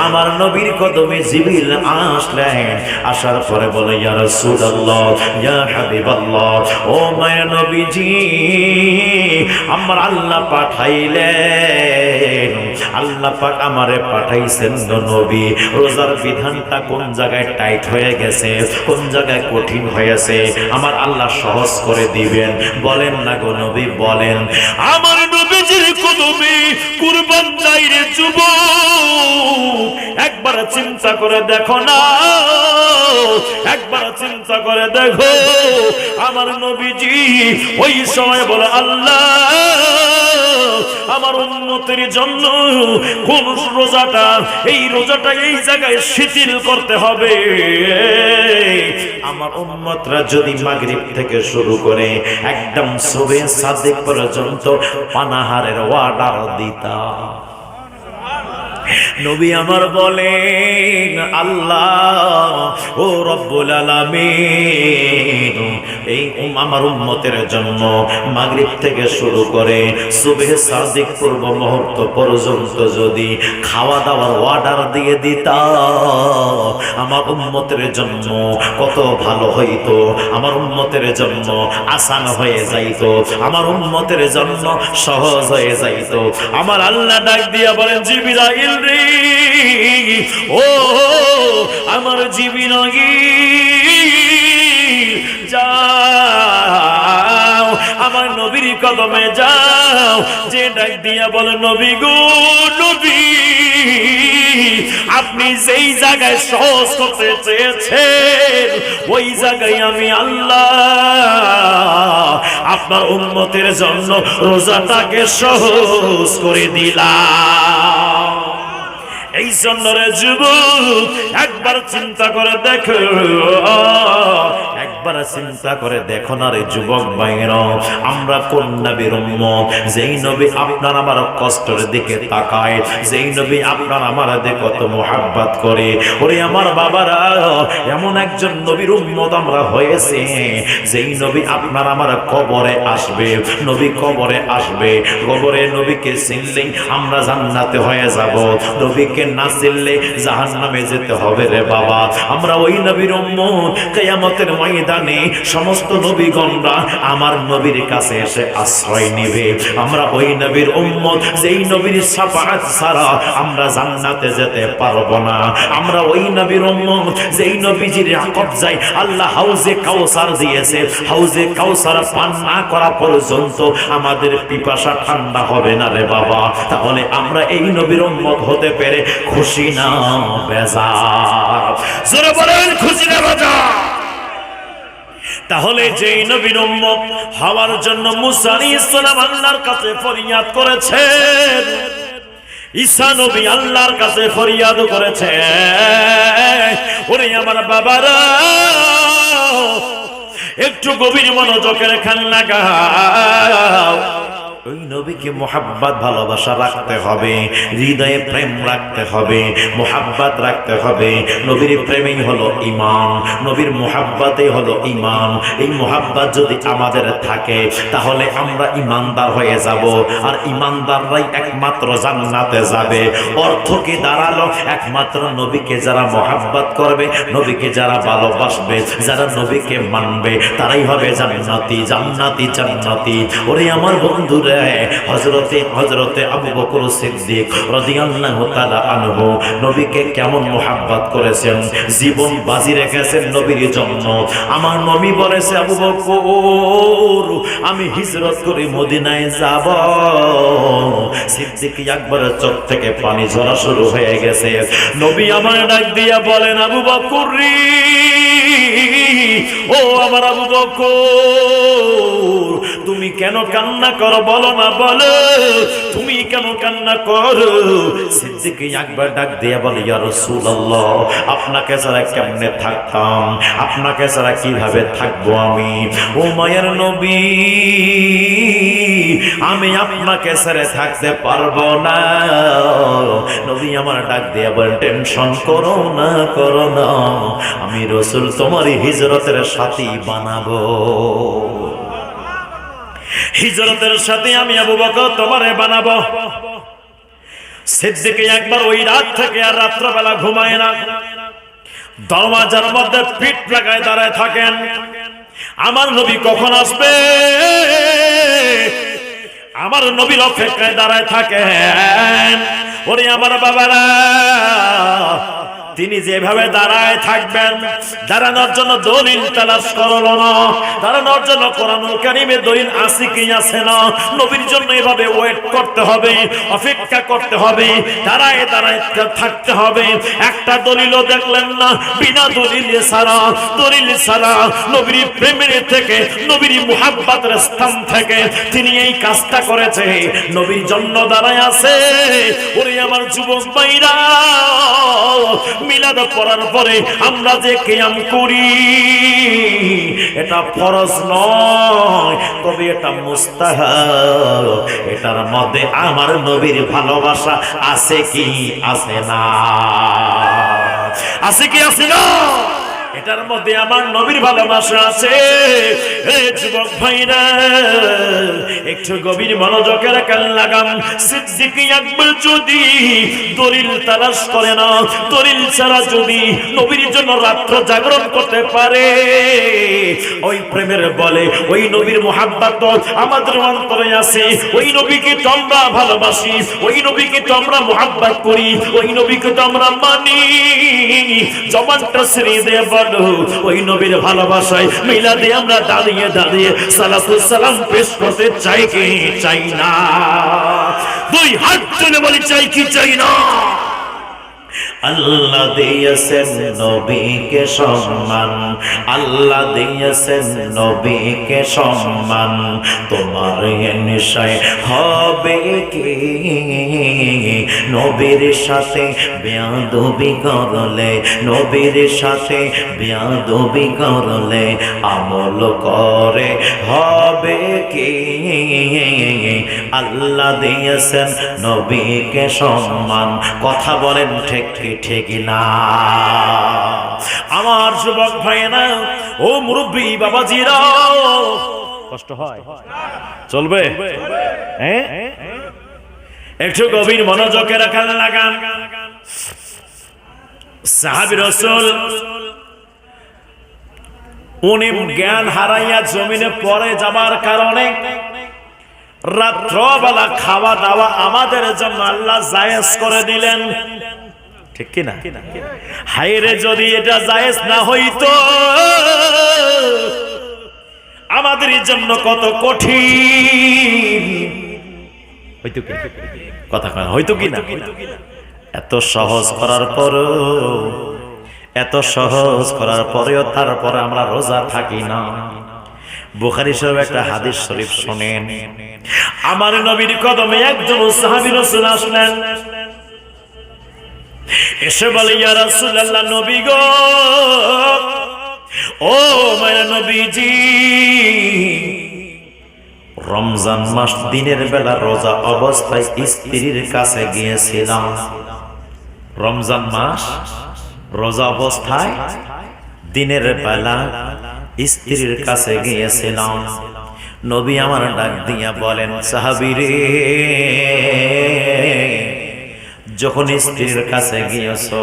আমার নবীর কদমে জিবরিল আসলেন। আসার পরে বলে, ইয়া রাসূলুল্লাহ, ইয়া হাবিবাল্লাহ, ও মায়ের নবীজি, আমার আল্লাহ পাঠাইলেন, আল্লাহ পাক আমারে পাঠাইছেন নবী। রোজার বিধানটা কোন জায়গায় টাইট হয়ে গেছে, কোন জায়গায় কঠিন হয়েছে, আমার আল্লাহ সহজ করে দিবেন। বলেন না গো নবী, বলেন। আমার নবীজির কদমে কুরবান যাই রে যুবক, একবার চিন্তা করে দেখো না, একবার চিন্তা করে দেখো। আমার নবীজি ওই সময় বলে, আল্লাহ আমার উম্মতের জন্য কোন রোজাটা, এই রোজাটা এই জায়গায় শিথিল করতে হবে। আমার উম্মতরা যদি মাগরিব থেকে শুরু করে একদম সুবহে সাদিক পর্যন্ত পানাহারের অর্ডার দিতা, নবী আমার বলেন, আল্লাহ ও রব্বুল আলামিন, এই আমার উম্মতের জন্য মাগরিব থেকে শুরু করে সুবহে সাদিক পূর্ব মুহূর্ত পর্যন্ত যদি খাওয়া দাওয়ার অর্ডার দিয়ে দিতা, আমার উম্মতের জন্য কত ভালো হইতো, আমার উম্মতের জন্য আসান হয়ে যাইতো, আমার উম্মতের জন্য সহজ হয়ে যাইতো। আমার আল্লাহ ডাক দিয়া বলেন, জিবরাইল রে, ও আমার জিবরাইল, যাও আমার নবীর কদমে যাও। যে ডাক দিয়া বলে, নবী গো নবী, আপনি যেই জায়গায় সহজ করতে চেয়েছেন ওই জায়গায় আমি আল্লাহ আপনার উম্মতের জন্য রোজাটাকে সহজ করে দিলাম। এই জন্য রে যুবক, একবার চিন্তা করে দেখো, একবার চিন্তা করে দেখো না রে যুবক ভাইরা, আমরা কোন নবীর উম্মত? যেই নবী আপনার আমার কষ্টের দিকে তাকায়, যেই নবী আপনার আমার দিকে কত মুহাব্বত করে। ওরে আমার বাবারা, এমন একজন নবীর উম্মত আমরা হয়েছে, যেই নবী আপনার আমার কবরে আসবে, নবী কবরে আসবে, কবরে নবীকে চিনলেই আমরা জান্নাতে হয়ে যাব, নবীকে না চিনলে জাহান্নামে যেতে হবে রে বাবা। আমরা ওই নবীর উম্মত, কিয়ামতের ময়দানে সমস্ত নবীগণরা আমার নবীর কাছে এসে আশ্রয় নেবে। আমরা ওই নবীর উম্মত, যেই নবীর শাফাআত ছাড়া আমরা জান্নাতে যেতে পারবো না। আমরা ওই নবীর উম্মত, যেই নবীজির কবজায় আল্লাহ হাউজে কাউসার দিয়েছে, হাউজে কাউসার পান না করা পর্যন্ত আমাদের পিপাসা ঠান্ডা হবে না রে বাবা। তাহলে আমরা এই নবীর উম্মত হতে পেরে খুশি না বেজার? জোরে বলেন, খুশি না বেজার? তাহলে যেই নবীর উম্মত হওয়ার জন্য মুসা আলাইহিস সালাম আল্লাহর কাছে ফরিয়াদ করেছেন, ঈসা নবী আল্লাহর কাছে ফরিয়াদ করেছেন, ওরে আমার বাবারা, একটু গভীর মনোযোগের খেয়াল লাগাও। ওই নবীকে মুহাব্বত ভালোবাসা রাখতে হবে, হৃদয়ে প্রেম রাখতে হবে, মুহাব্বত রাখতে হবে। নবীর প্রেমেই হলো ঈমান, নবীর মুহাব্বতেই হলো ঈমান। এই মুহাব্বত যদি আমাদের থাকে তাহলে আমরা ঈমানদার হয়ে যাব, আর ঈমানদাররাই একমাত্র জান্নাতে যাবে। অর্থ কি দাঁড়ালো? একমাত্র নবীকে যারা মুহাব্বত করবে, নবীকে যারা ভালোবাসবে, যারা নবীকে মানবে, তারাই হবে জান্নাতি, জান্নাতি, জান্নাতি। ওরে আমার বন্ধুরে, বলে হযরতে আবু বকর সিদ্দিক রাদিয়াল্লাহু তাআলা আনহু নবীকে কেমন মোহাব্বত করেছেন, জীবন বাজি রেখেছেন নবীর জন্য। আমার নবী বলেছে, আবু বকর আমি হিজরত করে মদিনায় যাব। সিদ্দিক আকবরের চোখ থেকে পানি ঝরা শুরু হয়ে গেছে। নবী আমার ডাক দিয়া বলেন, আবু বকর রে, ও আমার আবু বকর, তুমি কেন কান্না করো বলো না, বলো তুমি কেন কান্না করো? সিদ্দিক আকবর ডাক দিয়া বলে, ইয়া রাসূলুল্লাহ, আপনাকে ছাড়া কেমনে থাকতাম, আপনাকে ছাড়া কিভাবে থাকবো আমি? ও মায়ের নবী, আমি আপনাকে ছেড়ে থাকতে পারবো না। নবী আমার ডাক দিয়া বলেন, টেনশন করো না, আমি রাসূল তোমার হিজরতের সাথী বানাবো। হিজরতের সাথে আমি আবু বকর তোমারে বানাবো। সিদ্দিক আকবর ওই রাত থেকে আর রাত্রবেলা ঘুমায় না, দরওয়াজার মধ্যে পিঠ লাগায় দাঁড়ায় থাকেন, আমার নবী কখন আসবে, আমার নবীর অপেক্ষায় দাঁড়ায় থাকেন। ওরে আমার বাবারা, তিনি যেভাবে দাঁড়ায় থাকবেন, দাঁড়ানোর জন্য দলিল তালাশ করলো না, দাঁড়ানোর জন্য কোরআনুল কারীমে দলিল আছে কি আছে না, নবীর জন্য এভাবে ওয়েট করতে হবে, অপেক্ষা করতে হবে, দাঁড়ায় দাঁড়ায় থাকতে হবে। একটা দলিলও দেখলেন না, বিনা দলিলে ছাড়া, দলিল ছাড়া নবীর প্রেমের থেকে, নবীর মুহাব্বতের স্থান থেকে তিনি এই কাজটা করেছে, নবীর জন্য দাঁড়ায় আছে। ওরে আমার যুবক ভাইরা, মিলাদ পড়ার পরে আমরা যে কিয়াম করি, এটা ফরজ নয়, তবে এটা মুস্তাহাব। এটার মধ্যে আমার নবীর ভালোবাসা আছে কি আছে না, আছে কি আছে না? এটার মধ্যে আমার নবীর ভালোবাসা আছে। এই যুবক ভাইরা, একটু গভীর মনোযোগের কান লাগাম। সিদ্দিক আকবর যদি দলিল তালাশ করে না, দলিল ছাড়া যদি নবীর জন্য রাত্র জাগরণ করতে পারে, ওই প্রেমের বলে, ওই নবীর মুহাব্বত আমাদের অন্তরে আছে, ওই নবীকে তো আমরা ভালোবাসি, ওই নবীকে তো আমরা মুহাব্বত করি, ওই নবীকে তো আমরা মানি। জবানটা ছেড়ে দিয়ে বলো, ওই নবীর ভালোবাসায় মিলাদে আমরা দাঁড়িয়ে দাঁড়িয়ে সালাতু সালাম পেশ করতে চাই কি চাই না? দুই হাত তুলে বলি, চাই কি চাই না? আল্লাহ দিয়েছেন নবীকে সম্মান, আল্লাহ দিয়েছেন নবীকে সম্মান, তোমার নেশায় হবে কি নবীর সাথে বেয়াদবি করলে, নবীর সাথে বেয়াদবি করলে আমল করে হবে কি? আল্লাহ দিয়েছেন নবীকে সম্মান, কথা বলেন ঠিক ঠিক না? আমার যুবক ভাইয়েরা, ও মুরব্বী বাবাজিরা, কষ্ট হয়, চলবে? হ্যাঁ, একটু গভীর মনোযোগে রাখার লাগান। সাহাবী রাসূল উনি জ্ঞান হারাইয়া জমিনে পড়ে যাবার কারণে রাত্রবেলা খাওয়া দাওয়া আমাদের জন্য আল্লাহ জায়েজ করে দিলেন, ঠিক কিনা? হায়রে, যদি এটা জায়েজ না হইতো আমাদের জন্য কত কঠিন হইতো, কি কথা কয়, হইতো কি না? এত সহজ করার পরেও, এত সহজ করার পরেও তারপরে আমরা রোজা থাকি না। বুখারী শরীফ একটা হাদিস শরীফ শুনেন। আমার নবীর কদমে একজন সাহাবী রাসূল আসলেন, এসে বলে, ইয়া রাসূলুল্লাহ, নবী গো, ও মায়া নবীজি, রমজান মাস দিনের বেলা রোজা অবস্থায় স্ত্রীর কাছে গিয়েছিলাম। রমজান মাস রোজা অবস্থায় দিনের বেলা স্ত্রীর কাছে গিয়েছিলাম। নবী আমার ডাক দিয়া বলেন, সাহাবী রে, যখন স্ত্রীর কাছে গিয়েছো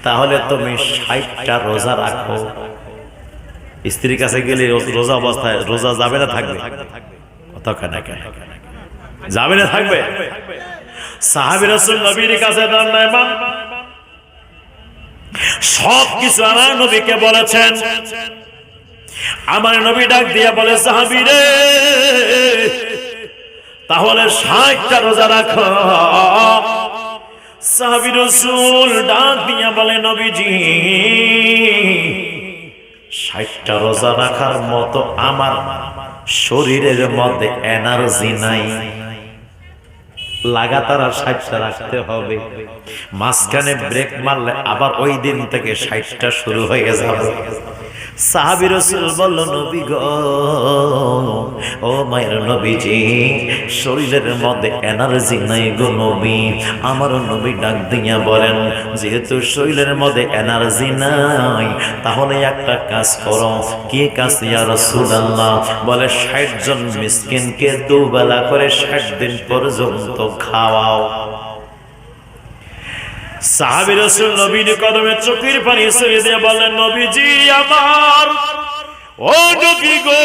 তাহলে তুমি 60টা রোজা রাখো। স্ত্রীর কাছে গেলে রোজা অবস্থায় রোজা যাবে না থাকবে? কথা কেন? যাবে না থাকবে? সাহাবী রাসূল নবীর কাছে দাঁড়ায় মান সব কিছু আমার নবীকে বলেছেন। আমার নবী ডাক দিয়া বলে, সাহাবী রে তাহলে 60টা রোজা রাখো। সাহাবী রাসূল ডাক দিয়া বলে, নবীজি 60টা রোজা রাখার মতো আমার শরীরের মধ্যে এনার্জি নাই, লাগাতার 60টা রাখতে হবে, মাঝখানে ব্রেক মারলে আবার ওই দিন থেকে 60টা শুরু হয়ে যাবে। সাহাবী রাসূল বলল, নবী গো, ও মায়ের নবীজি, শরীরের মধ্যে এনার্জি নাই গো নবী। আমার নবী ডাক দিয়া বলেন, যেহেতু শরীরের মধ্যে এনার্জি নাই, তাহলে একটা কাজ করো। কি কাজ ইয়া রাসূলুল্লাহ? বলে 60 জন মিসকিনকে দুবেলা করে 60 দিন পর্যন্ত খাওয়াও। সাহাবী রাসূল নবীর কদমে চোখের পানি ছেড়ে দিয়ে বলেন, নবীজি আমার, ও নবী গো,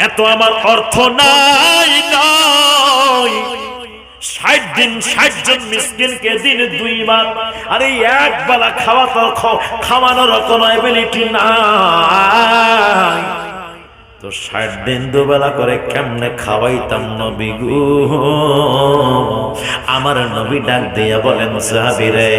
এত আমার অর্থ নাই, 60 দিন 60 জন মিসকিনকে দিনে 2 বার, আরে এক বেলা খাওয়ানোর কোনো এবিলিটি নাই, তো 60 দিন দুবেলা করে কেমনে খাওয়াইতাম নবী গো? আমার নবী ডাক দিয়া বলেন, সাহাবী রে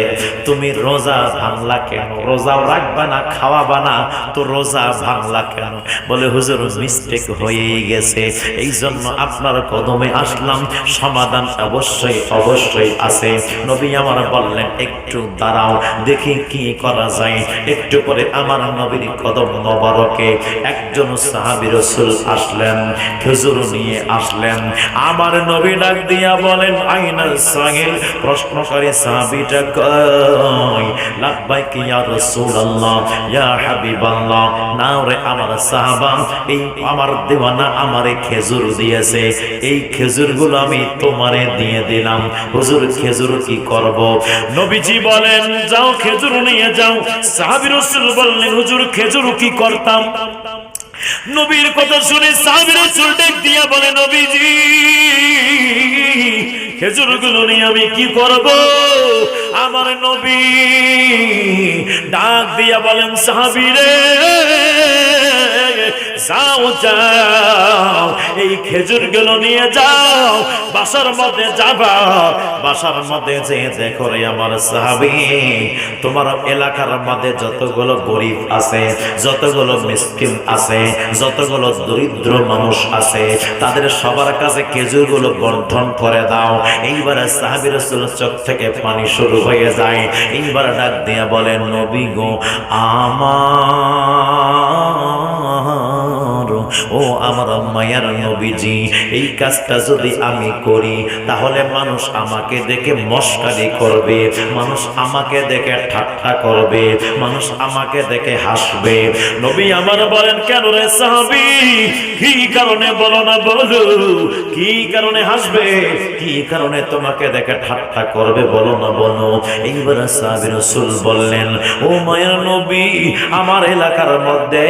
তুমি রোজা ভাঙলা কেন? রোজাও রাখবা না, খাওয়াবা না, তো রোজা ভাঙলা কেন? বলে, হুজুর মিস্টেক হয়েই গেছে, এই জন্য আপনার কদমে আসলাম, সমাধান অবশ্যই অবশ্যই আছে। নবী আমার বললেন, একটু দাঁড়াও দেখি কি করা যায়। একটু পরে আমার নবীর কদম মোবারকে একজন সাহাবী রাসূল আসলেন, খেজুর নিয়ে আসলেন। আমার নবী ডাক দিয়া বলেন, আইনাল সাগিল? প্রশ্নকারী সাহাবীটা কই? লাব্বাইক ইয়া রাসূলুল্লাহ, ইয়া হাবিবাল্লাহ। নাও রে আমার সাহাবা, এই আমার দেওয়ানা আমারে খেজুর দিয়েছে, এই খেজুরগুলো আমি তোমারে দিয়ে দিলাম। হুজুর খেজুর কি করব? নবীজি বলেন, যাও খেজুর নিয়ে যাও। সাহাবী রাসূল বললেন, হুজুর খেজুর কি করতাম? নবীর কথা শুনে সাহাবী রাসূল ডাক দিয়া বলে, নবীজি খেজুরগুলো নিয়ে আমি কি করব? আমার নবী ডাক দিয়া বলেন, সাহাবী রে যাও যাও, এই খেজুরগুলো নিয়ে যাও, বাসার মধ্যে যাবা। বাসার মধ্যে যে দেখো রে আমার সাহাবী, তোমার এলাকার মধ্যে যতগুলো গরিব আছে, যতগুলো মিসকিন আছে, যতগুলো দরিদ্র মানুষ আছে, তাদের সবার কাছে খেজুরগুলো বন্টন করে দাও। এইবারে সাহাবী রাসূলের চোখ থেকে পানি শুরু হয়ে যায়। এইবার ডাক দিয়া বলেন, নবী গো আমার, ও আমার মায়ার নবীজি, এই কাজটা যদি আমি করি তাহলে মানুষ আমাকে দেখে মস্কারি করবে, মানুষ আমাকে দেখে ঠাট্টা করবে, মানুষ আমাকে দেখে হাসবে। নবী আমার বলেন, কেন রে সাহাবী, কি কারণে বলো না, বলো কি কারণে হাসবে, কি কারণে তোমাকে দেখে ঠাট্টা করবে, বলো না বলো। এইবার সাহাবী রাসূল বললেন, ও মায়ার নবী, আমার এলাকার মধ্যে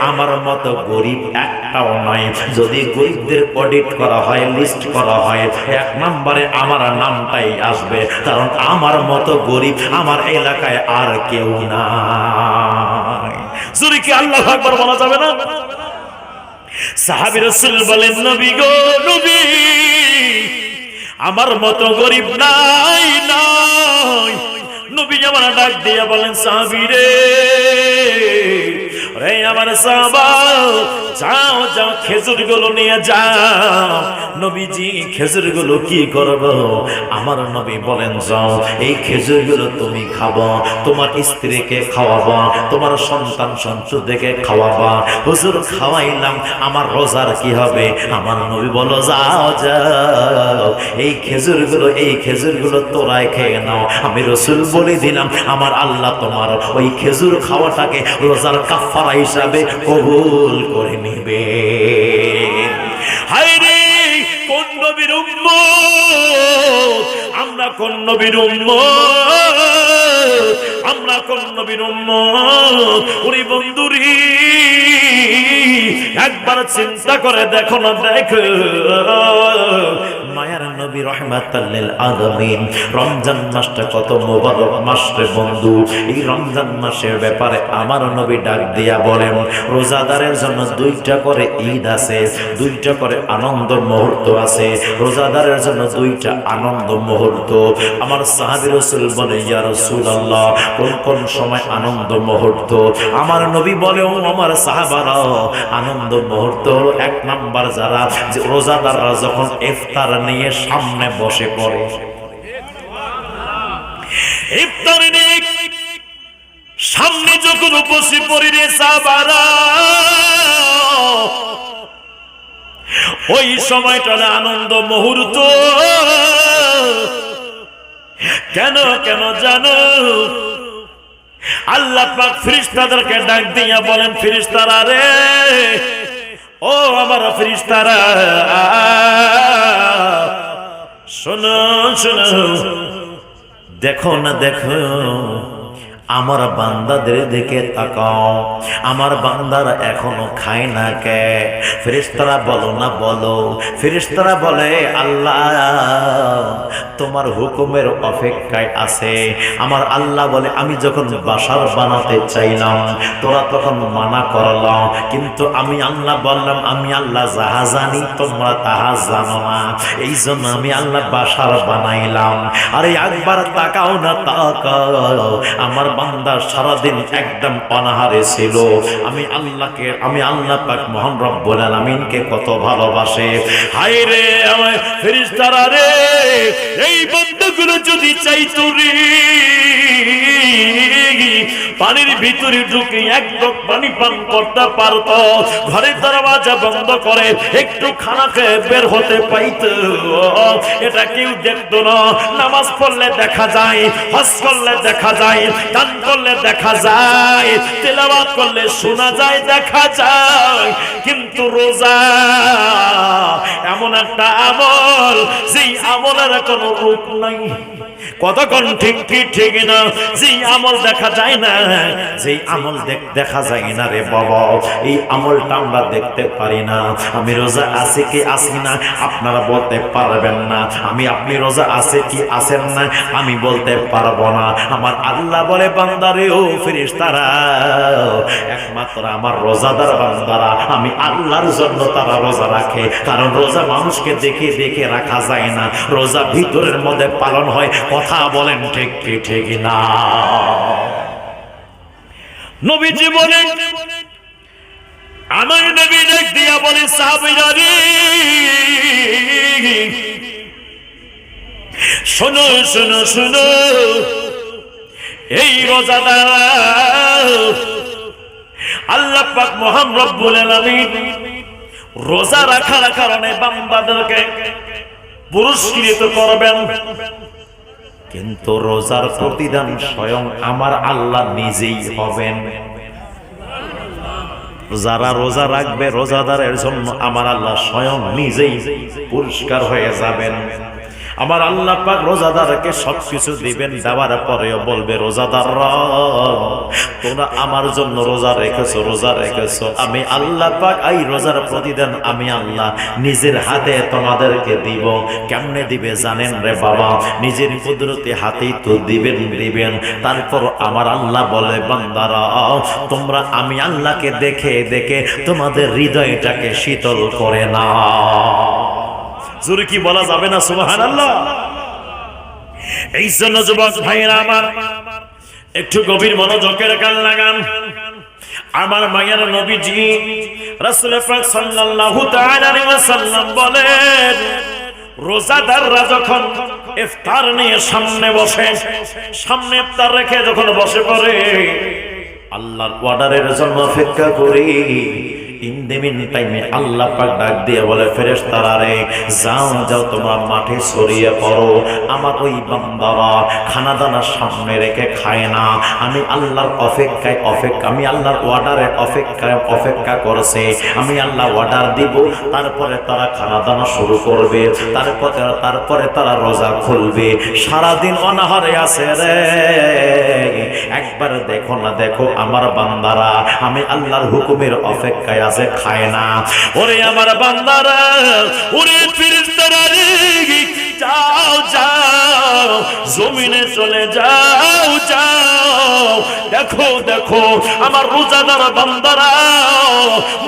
আমার মতো গরিব একটাও নাই। যদি গরিবদের অডিট করা হয়, লিস্ট করা হয়, 1 নম্বরে আমার নামটাই আসবে, কারণ আমার মতো গরিব আমার এলাকায় আর কেউ নাই। যদি কি আল্লাহু আকবার বলা যাবে না? সাহাবী রাসূল বলেন, নবী গো, নবী আমার মতো গরিব নাই নাই। নবী আমার ডাক দিয়া বলেন, সাহাবী রে রে আমার সাহাবা, যাও যাও খেজুরগুলো নিয়ে যাও। নবীজি খেজুরগুলো কি করব? আমার নবী বলেন, যাও এই খেজুরগুলো তুমি খাবো, তোমার স্ত্রীকে খাওয়াবা, তোমার সন্তান সন্ততিকে খাওয়াবা। হুজুর খাওয়াইলাম, আমার রোজার কি হবে? আমার নবী বলো, যাও যাও এই খেজুরগুলো তোরাই খেয়ে নাও। আমি রাসূল বলে দিলাম, আমার আল্লাহ তোমার ওই খেজুর খাওয়াটাকে রোজার কাফারা হিসাবে কবুল করে নিবে। হায় রে, কোন নবীর উম্মত আমরা, কোন নবীর উম্মত আমরা, কোন নবীর উম্মত। ওরে বন্ধুরি, একবার চিন্তা করে দেখো না, দেখো মায়ার নবী রাহমাতাল লিল আলামিন রমজান মাসটা কত মোবারক মাস রে বন্ধু। এই রমজান মাসের ব্যাপারে আমার নবী ডাক দিয়া বলেন, রোজাদারের জন্য দুইটা করে ঈদ আছে, দুইটা করে আনন্দ মুহূর্ত আছে, রোজাদারের জন্য দুইটা আনন্দ মুহূর্ত। আমার সাহাবী রাসূল বলে, ইয়া রাসূলুল্লাহ কোন কোন সময় আনন্দ মুহূর্ত? আমার নবী বলে, ও আমার সাহাবারা, আনন্দ মুহূর্ত হলো এক নাম্বার যারা রোজাদাররা যখন ইফতার নিয়ে সামনে বসে পড়ে, ইফতার নিয়ে সামনে যখন বসে পড়ে রে সাহাবারা, ওই সময়টা আনন্দ মুহূর্ত। কেন কেন জানো? আল্লাহ পাক ফেরেশতাদেরকে ডাক দিয়া বলেন, ফেরেশতারা রে, ও আমার ফেরেশতারা, শোনো শোনো, দেখো না দেখো, আমার বান্দাদের দিকে তাকাও, আমার বান্দারা এখনো খায় না কে? ফেরেশতারা বলো না বলো। ফেরেশতারা বলে, আল্লাহ তোমার হুকুমের অপেক্ষায় আছে। আমার আল্লাহ বলে, আমি যখন বাসার বানাতে চাইলাম তোরা তখন মানা করলাম, কিন্তু আমি আল্লাহ বললাম আমি আল্লাহ যাহা জানি তোমরা তাহা জানো না, এই জন্য আমি আল্লাহ বাসার বানাইলাম। আরে একবার তাকাও না তাকাও, আমার বান্দা সারাদিন একদম অনাহারে ছিল, আমি আল্লাহ পাক মহান রব্বুল আলামিনকে কত ভালোবাসে। হায় রে আমার ফেরেশতারা রে, এই বান্দাগুলো যদি চাইতো রে পানির ভিতরে ঢুকে এক গ্লাস পানি পান করতে পারতো, ঘরের দরওয়াজা বন্ধ করে একটু খানা খেয়ে বের হতে পাইতো, এটা কেউ দেখতো না। নামাজ পড়লে দেখা যায়, হজ করলে দেখা যায়, দান করলে দেখা যায়, তেলাওয়াত করলে শোনা যায়, দেখা যায়, কিন্তু রোজা এমন একটা আমল, যেই আমলের কোনো রূপ নাই। কতক্ষণ ঠিক কি ঠিক না? যেই আমল দেখা যায় না, যেই আমল দেখা যায় না রে বাবা, এই আমলটা আমরা দেখতে পারি না। আমি রোজা আছে কি আসি না আপনারা বলতে পারবেন না, আপনি রোজা আছে কি আছেন না আমি বলতে পারবো না। আমার আল্লাহ বলে, বান্দারে ও ফেরেশতারা, একমাত্র আমার রোজাদার বান্দারা, আমি আল্লাহর জন্য তারা রোজা রাখে। কারণ রোজা মানুষকে দেখে দেখে রাখা যায় না, রোজা ভিতরের মধ্যে পালন হয়। কথা বলেন ঠিক কি ঠিক না? নবীজি বলেন, আমার নবী ডাক দিয়া বলে, সাহাবীরা রে, শোনো শোনো শোনো, এই রোজাদার আল্লাহ পাক মহান রব্বুল আলামিন রোজা রাখার কারণে বান্দাদেরকে পুরস্কৃত করবেন, কিন্তু রোজার প্রতিদান স্বয়ং আমার আল্লাহ নিজেই হবেন। যারা রোজা রাখবে রোজাদারের জন্য আমার আল্লাহ স্বয়ং নিজেই পুরস্কার হয়ে যাবেন। আমার আল্লাহ পাক রোজাদারকে সবকিছু দিবেন, দেওয়ার পরেও বলবে, রোজাদাররা তোমরা আমার জন্য রোজা রেখেছো, আমি আল্লাহ পাক এই রোজার প্রতিদান আমি আল্লাহ নিজের হাতে তোমাদেরকে দিব। কেমনে দিবে জানেন রে বাবা? নিজের কুদরতি হাতেই তো দিবেন। তারপর আমার আল্লাহ বলে, বান্দারা তোমরা আমি আল্লাহকে দেখে দেখে তোমাদের হৃদয়টাকে শীতল করে না। জোরে কি বলা যাবে না সুবহানাল্লাহ? এই জন্য যুবক ভাইরা আমার, একটু গভীর মনোযোগের কান লাগান। আমার মায়ের নবীজি রাসূল পাক সাল্লাল্লাহু তাআলা আলাইহি ওয়াসাল্লাম বলেন, রোজাদাররা যখন ইফতার নিয়ে সামনে বসে, সামনে ইফতার রেখে যখন বসে পড়ে, আল্লাহর অর্ডারের জন্য অপেক্ষা করি। ইন দ্য মিন টাইমে আল্লাহ পাক ডাক দিয়ে বলে, ফেরেশতারা রে, যাও তোমরা মাঠে ছড়িয়ে পড়ো। আমার ওই বান্দারা খানা দানা সামনে রেখে খায় না, আমি আল্লাহর আমি আল্লাহর অর্ডারের অপেক্ষা করছে। আমি আল্লাহ অর্ডার দিব, তারপরে তারা খানা দানা শুরু করবে, তারপরে তারা রোজা খুলবে। সারাদিন অনাহারে আছে রে, একবার দেখো না দেখো আমার বান্দারা আমি আল্লাহর হুকুমের অপেক্ষায় আছে খায় না। ওরে আমার বান্দারা, ওরে ফেরেশতারা রে, যাও যাও জমিনে চলে যাও যাও, দেখো দেখো আমার রোজাদার বান্দারা,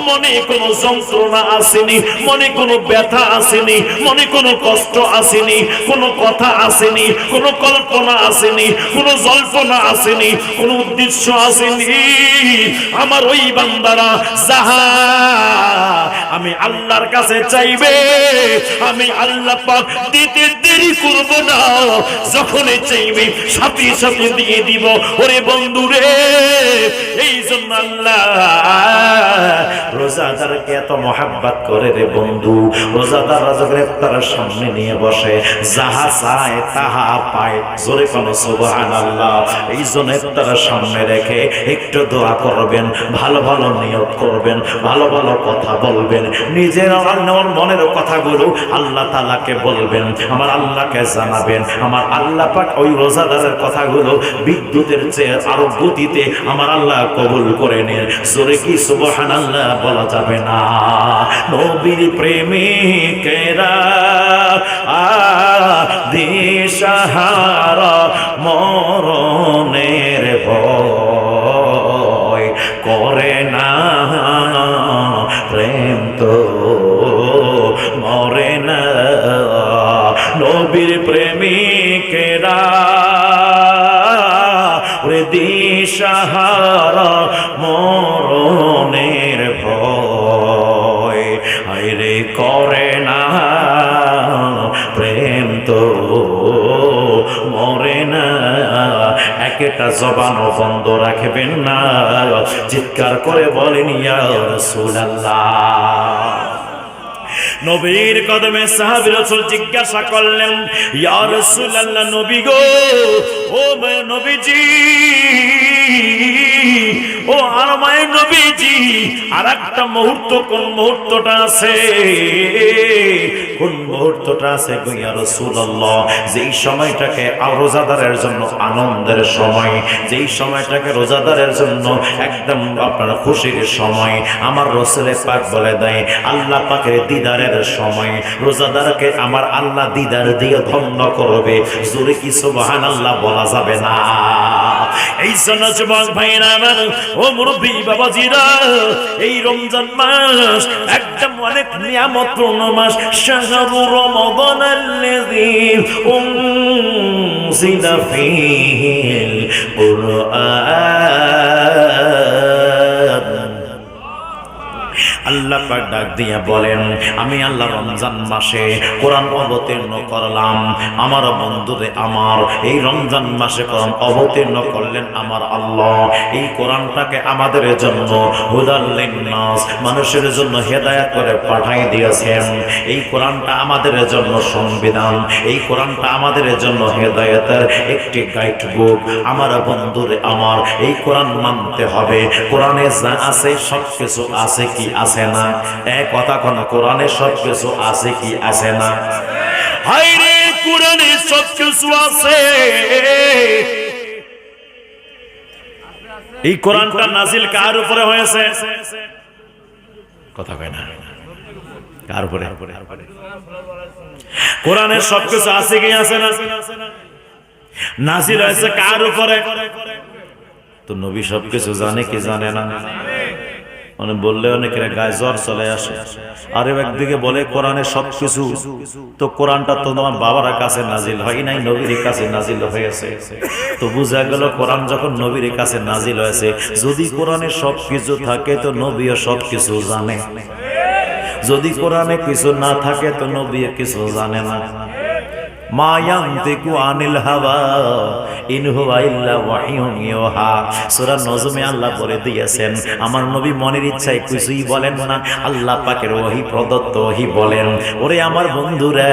মনে কোনো যন্ত্রণা আসেনি, মনে কোনো ব্যথা আসেনি, মনে কোনো কষ্ট আসেনি, কোনো কথা আসেনি, কোনো কল্পনা আসেনি, কোনো জল্পনা আসেনি, কোনো উদ্দেশ্য আসেনি। আমার ওই বান্দারা যাহা আমি আল্লাহর কাছে চাইবে, আমি আল্লাহ পাক দিতে দেরি করব না, যখনই চাইবে সাথে সাথে দিয়ে দিব। ওরে বন্ধুরে, এই জন্য আল্লাহ রোজাদারকে এত মহব্বত করে রে বন্ধু। রোজাদার যখন ইফতারের সামনে নিয়ে বসে, যাহা চায় তাহা পায়। জোরে কোন সুবহানাল্লাহ। এই জন্য ইফতারের সামনে রেখে একটু দোয়া করবেন, ভালো ভালো নিয়ত করবেন, ভালো ভালো কথা বলবেন, নিজের আমার মনের কথাগুলো আল্লাহ তাআলাকে বলবেন, আমার আল্লাহকে জানাবেন। আমার আল্লাহ পাক ওই রোজাদারের কথাগুলো বিদ্যুতের চেয়ে আরো গতিতে আমার আল্লাহ কবুল করে নেন। জোরে কি সুবহানাল্লাহ বলা যাবে না? নবীর প্রেমিকেরা দিশাহারা মরণের ভয় করে না, প্রেম তো মরে না। নবীর প্রেমিকেরা দিশাহারা মরণের ভয় আইরে করে না, প্রেম তো মরে না। একটা জবানও বন্ধ রাখবেন না, চিৎকার করে বলেন ইয়া রাসূলুল্লাহ। নবীর কদমে সাহাবী রাসূল জিজ্ঞাসা করলেন, ইয়া রাসূলুল্লাহ, নবী গো, ও নবীজি, ও আমার নবীজি, আর একটা মুহূর্ত, কোন মুহূর্তটা আছে, কোন মুহূর্তটা আছে গো ইয়া রাসূলুল্লাহ, যেই সময়টাকে রোজাদারের জন্য আনন্দের সময়, যেই সময়টাকে রোজাদারের জন্য একদম আপনার খুশির সময়, আমার রাসূল পাক বলে দেয় আল্লাহ পাকের দিদারের সময়। রোজাদারকে আমার আল্লাহ দিদার দিয়ে ধন্য করবে। জোরে কি সুবহানাল্লাহ বলা যাবে না? এই জন্য যুবক ভাইরা আমার, ও মুরব্বী বাবাজিরা, এই রমজান মাস একদম অনেক নিয়ামতপূর্ণ মাস। শাহরু রমাদানাল্লাযী উনজিলা ফীহিল কুরআন। আল্লাহ পাক ডাক দিয়া বলেন, আমি আল্লাহ রমজান মাসে কোরআন অবতীর্ণ করলাম। আমার বন্ধুরে আমার, এই রমজান মাসে কোরআন অবতীর্ণ করলেন আমার আল্লাহ। এই কোরআনটাকে আমাদের জন্য হুদাল লিন্নাস, মানুষের জন্য হেদায়েত করে পাঠাই দিয়েছেন। এই কোরআনটা আমাদের জন্য সংবিধান, এই কোরআনটা আমাদের জন্য হেদায়েতের একটি গাইড বুক। আমার বন্ধুরে আমার, এই কোরআন মানতে হবে। কোরআনে যা আছে সব কিছু আছে কি আছে না? এক কথা কোন, কোরআনে সব কিছু আছে কি আছে না? হায়রে, কোরআনে সব কিছু আছে। এই কোরআনটা নাজিল কার উপরে হয়েছে? কথা কয় না, কার উপরে? কোরআনে সব কিছু আছে কি আছে না? নাজিল হয়েছে কার উপরে? তো নবী সব কিছু জানে কি জানে না? মানে বললে অনেকের গায়ে জ্বর চলে আসে। আর একদিকে বলে কোরআনে সবকিছু, তো কোরআনটা তো তোমার বাবার কাছে নাজিল হয় নাই, নবীর কাছে নাজিল হয়েছে। তো বুঝা গেল কোরআন যখন নবীর কাছে নাজিল হয়েছে, যদি কোরআনে সবকিছু থাকে তো নবীও সবকিছু জানে। যদি কোরআনে কিছু না থাকে তো নবী কিছু জানে না। মা ইয়ানতিকু আনিল হাওয়া ইন হুয়া ইল্লা ওয়াহিয়ুন ইউহা। সূরা নজমে আল্লাহ বলে দিয়েছেন, আমার নবী মনের ইচ্ছায় কিছুই বলেন না, আল্লাহ পাকের ওহী প্রদত্ত ওহী বলেন। ওরে আমার বন্ধুরা,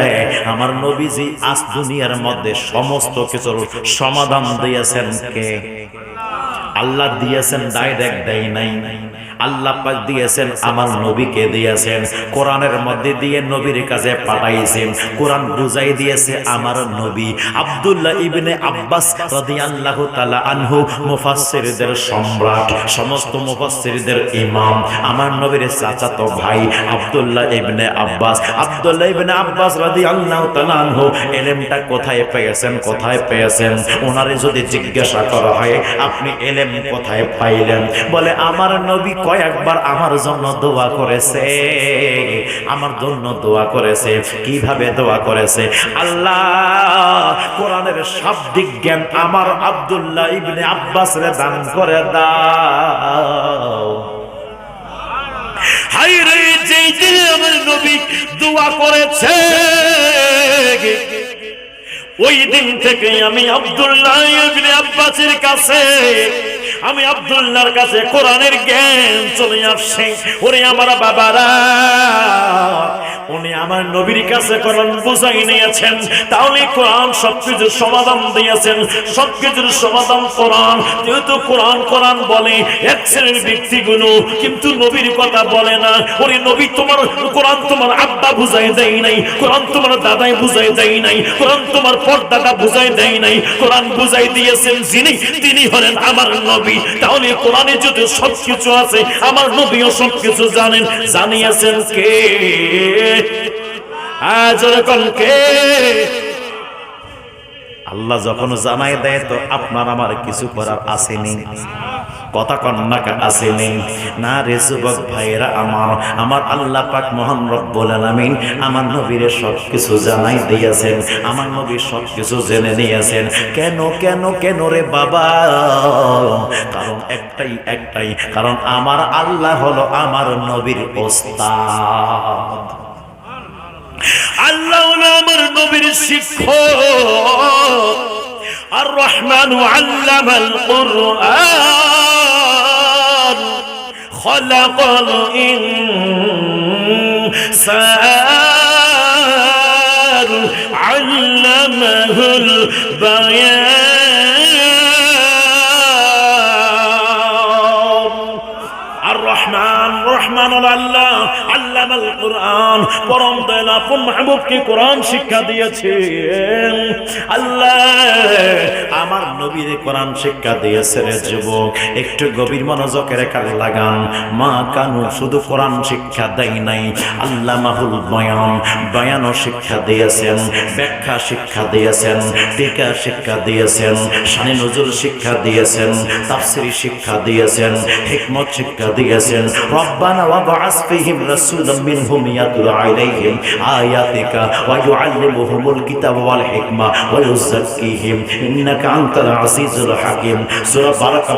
আমার নবীজি আজ দুনিয়ার মধ্যে সমস্ত কিছুর সমাধান দিয়েছেন কে? আল্লাহ দিয়েছেন, ডাইরেক্ট দেয় নাই। আল্লাহ পাক দিয়েছেন আমার নবীকে দিয়েছেন, কোরআনের মধ্যে দিয়ে নবীর কাছে পাঠাইছেন, কোরআন বুঝাই দিয়েছে আমার নবী। আব্দুল্লাহ ইবনে আব্বাস রাদিয়াল্লাহু তাআলা আনহু মুফাসসিরদের সম্রাট, সমস্ত মুফাসসিরদের ইমাম, আমার নবীর চাচাতো ভাই আব্দুল্লাহ ইবনে আব্বাস। আব্দুল্লাহ ইবনে আব্বাস রাদিয়াল্লাহু তাআলা আনহু ইলমটা কোথায় পেয়েছেন, কোথায় পেয়েছেন? ওনারে যদি জিজ্ঞাসা করা হয় আপনি ইলম কোথায় পাইলেন, বলে আমার নবী কয়েকবার আমার জন্য দোয়া করেছে, আমার জন্য দোয়া করেছে। কিভাবে দোয়া করেছে? আল্লাহ কোরআনের শাব্দিক জ্ঞান আমার আব্দুল্লাহ ইবনে আব্বাস রে দান করে দাও। হায় রে, যেই দিনে আমার নবী দোয়া করেছে ওই দিন থেকে আমি আব্দুল্লাহ ইবনে আব্বাসের কাছে, আমি আব্দুল্লাহর কাছে কোরআনের জ্ঞান চলে আসছে। ওরে আমার বাবারা, উনি আমার নবীর কাছে কোরআন বুঝাই নিয়েছেন, তাহলে কোরআন সবকিছুর সমাধান দিয়েছেন, সবকিছুর সমাধান কোরআন। যেহেতু কোরআন কোরআন বলে এক শ্রেণীর ব্যক্তিগুলো, কিন্তু নবীর কথা বলে না। ওরে নবী, তোমার কোরআন তোমার আব্বা বুঝাই দেয় নাই, কোরআন তোমার দাদাই বুঝাই দেয় নাই, কোরআন তোমার পরদাদা বুঝাই দেয় নাই, কোরআন বুঝাই দিয়েছেন যিনি, তিনি হলেন আমার নবী। তাহলে কোরআনে যদি সবকিছু আছে, আমার নবীও সবকিছু জানেন। জানিয়েছেন কে? আজ কোন কে? আল্লাহ যখন জানাই দেয় তো আপনার আমার কিছু করার আসেনি, কথা কন্যাকা আসেনি না রে যুবক ভাইরা আমার। আমার আল্লাহ পাক মহান রব্বুল আলামিন আমার নবীরে সবকিছু জানাই দিয়েছেন, আমার নবী সবকিছু জেনে নিয়েছেন। কেন কেন কেন রে বাবা? কারণ একটাই কারণ আমার আল্লাহ হলো আমার নবীর ওস্তাদ, আল্লাহ হলো আমার নবীর শিক্ষক। আর রহমান আল্লামাল কুরআন খলাকাল ইনসান আল্লামাহুল বায়ান। আর রহমান, রহমান আল্লাহ, আল্লামাল কুরআন, পরম দয়ালু আপন মাহবুবকে কোরআন শিক্ষা দিয়েছেন। আল্লাহ আমার নবীরে কোরআন শিক্ষা দিয়েছে। রে যুবক, একটু গভীর মনোযোগের কান লাগান। মা কানু শুধু কোরআন শিক্ষা দেয় নাই, আল্লামাহুল বয়ান, বয়ানও শিক্ষা দিয়েছেন, ব্যাখ্যা শিক্ষা দিয়েছেন, টিকা শিক্ষা দিয়েছেন, শানে নজরুল শিক্ষা দিয়েছেন, তাফসীর শিক্ষা দিয়েছেন, হিকমত শিক্ষা দিয়েছেন। রব্বানা ওয়াবআস ফীহিম রাসূলাম মিনহুম ইয়াতলু আলাইহিম আয়াতিকা ওয়া ইউআল্লিমুহুমুল কিতাবা ওয়াল হিকমা ওয়া ইউযাক্কিহিম ইন্নাকা আনতাল আজিজুল হাকীম। সূরা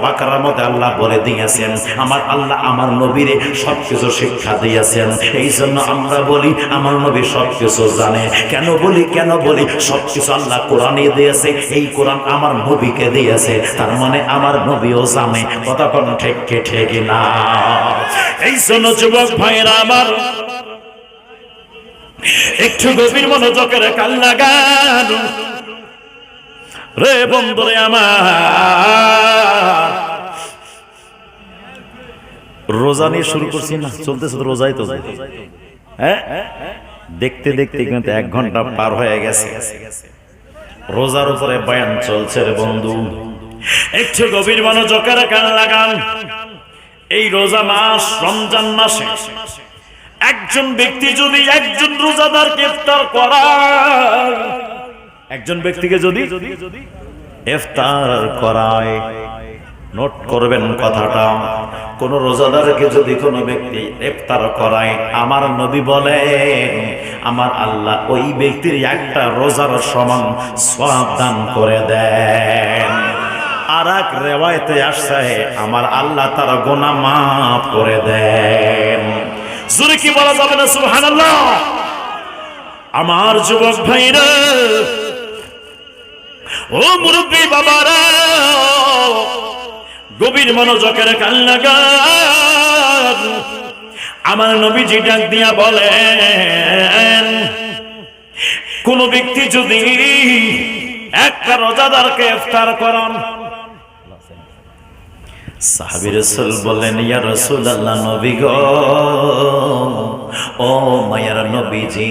বাকারার মধ্যে আল্লাহ বলে দিয়েছেন আমার আল্লাহ আমার নবীরে সবকিছু শিক্ষা দিয়েছেন। এই জন্য আমরা বলি আমার নবী সবকিছু জানে। কেন বলি? সবকিছু আল্লাহ কোরআনে দিয়েছে, এই কোরআন আমার নবীকে দিয়েছে, তার মানে আমার নবীও জানে। কথা কোন ঠিক ঠিক না? এই জন্য যুবক ভাইরা আমার, একটু গভীর মনোযোগের কান লাগান রে বন্ধুরে আমার। রোজা নিয়ে শুরু করছি না, চলতেছে তো রোজাই তো, হ্যাঁ দেখতে দেখতে কিন্তু 1 ঘন্টা পার হয়ে গেছে। রোজার উপরে বয়ান চলছে রে বন্ধু, একটু গভীর মনোযোগের কান লাগান। এই রোজা মাস, রমজান মাসে একজন ব্যক্তি যদি একজন রোজাদারকে ইফতার করায়, একজন ব্যক্তিকে যদি ইফতার করায়, নোট করবেন কথাটা, কোন রোজাদারকে যদি কোনো ব্যক্তি ইফতার করায়, আমার নবী বলেন আমার আল্লাহ ওই ব্যক্তির একটা রোজার সমান সওয়াব দান করে দেন। আর এক রিওয়ায়াতে আসছে আমার আল্লাহ তার গুনাহ মাফ করে দেন। জোরে কি বলা যাবে না সুবহানাল্লাহ? আমার যুবক ভাইরা, ও মুরব্বী বাবারা, গভীর মনোযোগের কান লাগান। আমার নবীজি ডাক দিয়া বলেন কোন ব্যক্তি যদি একটা রোজাদারকে ইফতার করান, সাহাবী রাসূল বললেন, ইয়া রাসূলুল্লাহ, নবী গো, ও মায়ার নবীজি,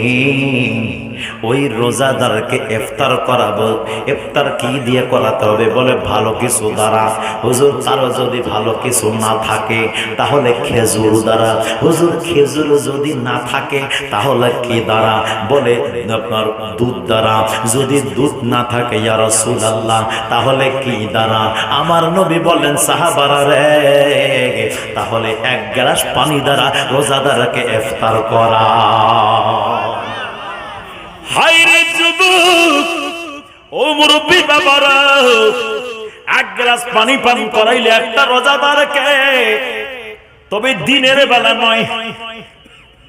ওই রোজাদারকে ইফতার করাবো, ইফতার কি দিয়ে করাতে হবে? বলে ভালো কিছু দ্বারা। হুজুর, তারও যদি ভালো কিছু না থাকে তাহলে খেজুর দ্বারা। হুজুর, খেজুর যদি না থাকে তাহলে কি দ্বারা? বলে আপনার দুধ দ্বারা। যদি দুধ না থাকে ইয়া রাসূলুল্লাহ, তাহলে কি দ্বারা? আমার নবী বললেন, সাহাবারা রে, তাহলে এক গ্লাস পানি দ্বারা রোজাদারকে ইফতার করা। হায়রে যুবক, ও মুরব্বী বাবারা, এক গ্লাস পানি পান করাইলে একটা রোজাদারকে, তবে দিনের বেলা নয়,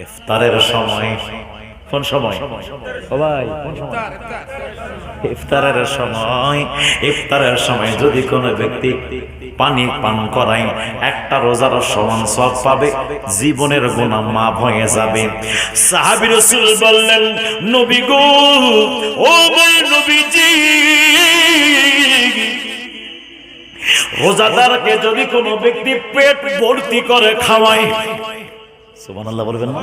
ইফতারের সময়। কোন সময় সবাই? ইফতারের সময়। ইফতারের সময় যদি কোনো ব্যক্তি পানি পান করায়, একটা রোজার সমান সওয়াব পাবে, জীবনের গুনাহ মাফ হয়ে যাবে। সাহাবী রাসূল বললেন, নবী গো, ও ভাই নবীজি, রোজাদারকে যদি কোনো ব্যক্তি পেট ভর্তি করে খাওয়ায়, সুবহানাল্লাহ বলবেন না?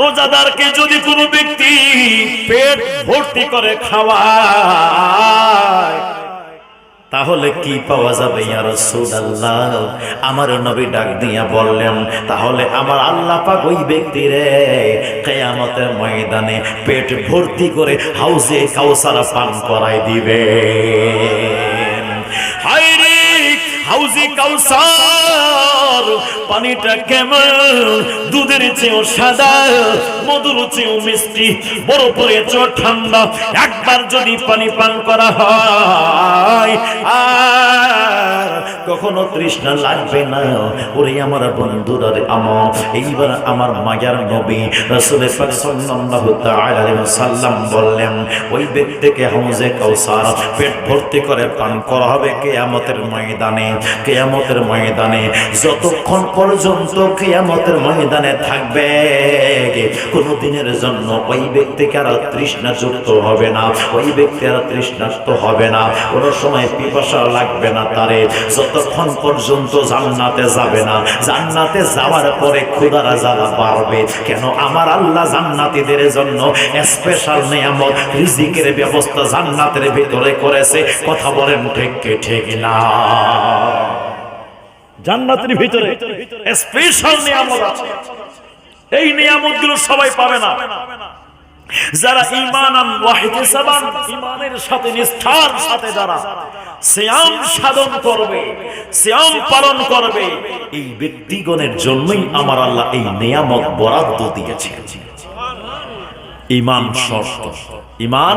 রোজাদারকে যদি কোনো ব্যক্তি পেট ভর্তি করে খাওয়ায়, তাহলে কি পাওয়া যাবে ইয়া রাসূলুল্লাহ? আমার নবী ডাক দিয়া বললেন, তাহলে আমার আল্লাহ পাক ওই ব্যক্তিরে কিয়ামতের ময়দানে পেট ভর্তি করে হাউজে কাউসার পান করায় দিবে। হায়রে, হাউজে কাউসার পানিটা কেমন? দুধের চেয়েও সাদা, মধুর চেয়েও মিষ্টি, বরফের চেয়েও ঠান্ডা। একবার যদি পানি পান করা হয় আর কখনো তৃষ্ণা লাগবে না। ওরে আমার বন্ধুরা, এইবার আমার মায়ার নবী রাসূল পাক সাল্লাল্লাহু তাআলা আলাইহি ওয়াসাল্লাম বললেন, ওই ব্যক্তিকে হাউজে কাউসার পেট ভর্তি করে পান করা হবে কিয়ামতের ময়দানে। কিয়ামতের ময়দানে যতক্ষণ পর্যন্ত কিয়ামতের ময়দানে থাকবে, কোনো দিনের জন্য ওই ব্যক্তিকে আর তৃষ্ণা যুক্ত হবে না, ওই ব্যক্তি আর তৃষ্ণার্ত হবে না, কোনো সময় পিপাসা লাগবে না তারে, যতক্ষণ পর্যন্ত জান্নাতে যাবে না। জান্নাতে যাওয়ার পরে ক্ষুধার জ্বালা বাড়বে। কেন? আমার আল্লাহ জান্নাতীদের জন্য স্পেশাল নিয়ামত, রিজিকের ব্যবস্থা জান্নাতের ভিতরে করেছে। কথা বলেন ঠিক কি ঠিক না? জান্নাতের ভিতরে স্পেশাল নিয়ামত আছে। এই নিয়ামতগুলো সবাই পাবে না। যারা ঈমানান ওয়া ইহতিসাবান, ঈমানের সাথে নিষ্ঠার সাথে যারা সিয়াম সাধন করবে, সিয়াম পালন করবে, এই ব্যক্তিগণের জন্যই আমার আল্লাহ এই নিয়ামত বরাদ্দ দিয়েছে। ঈমান শর্ত। ঈমান,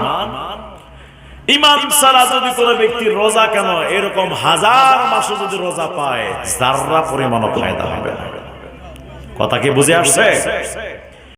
ঈমান ছাড়া যদি কোনো ব্যক্তি রোজা, কেন এরকম হাজার মাসে যদি রোজা পায়, যাররা পরিমাণও ফায়দা হবে না। কথা কি বুঝে আসছে?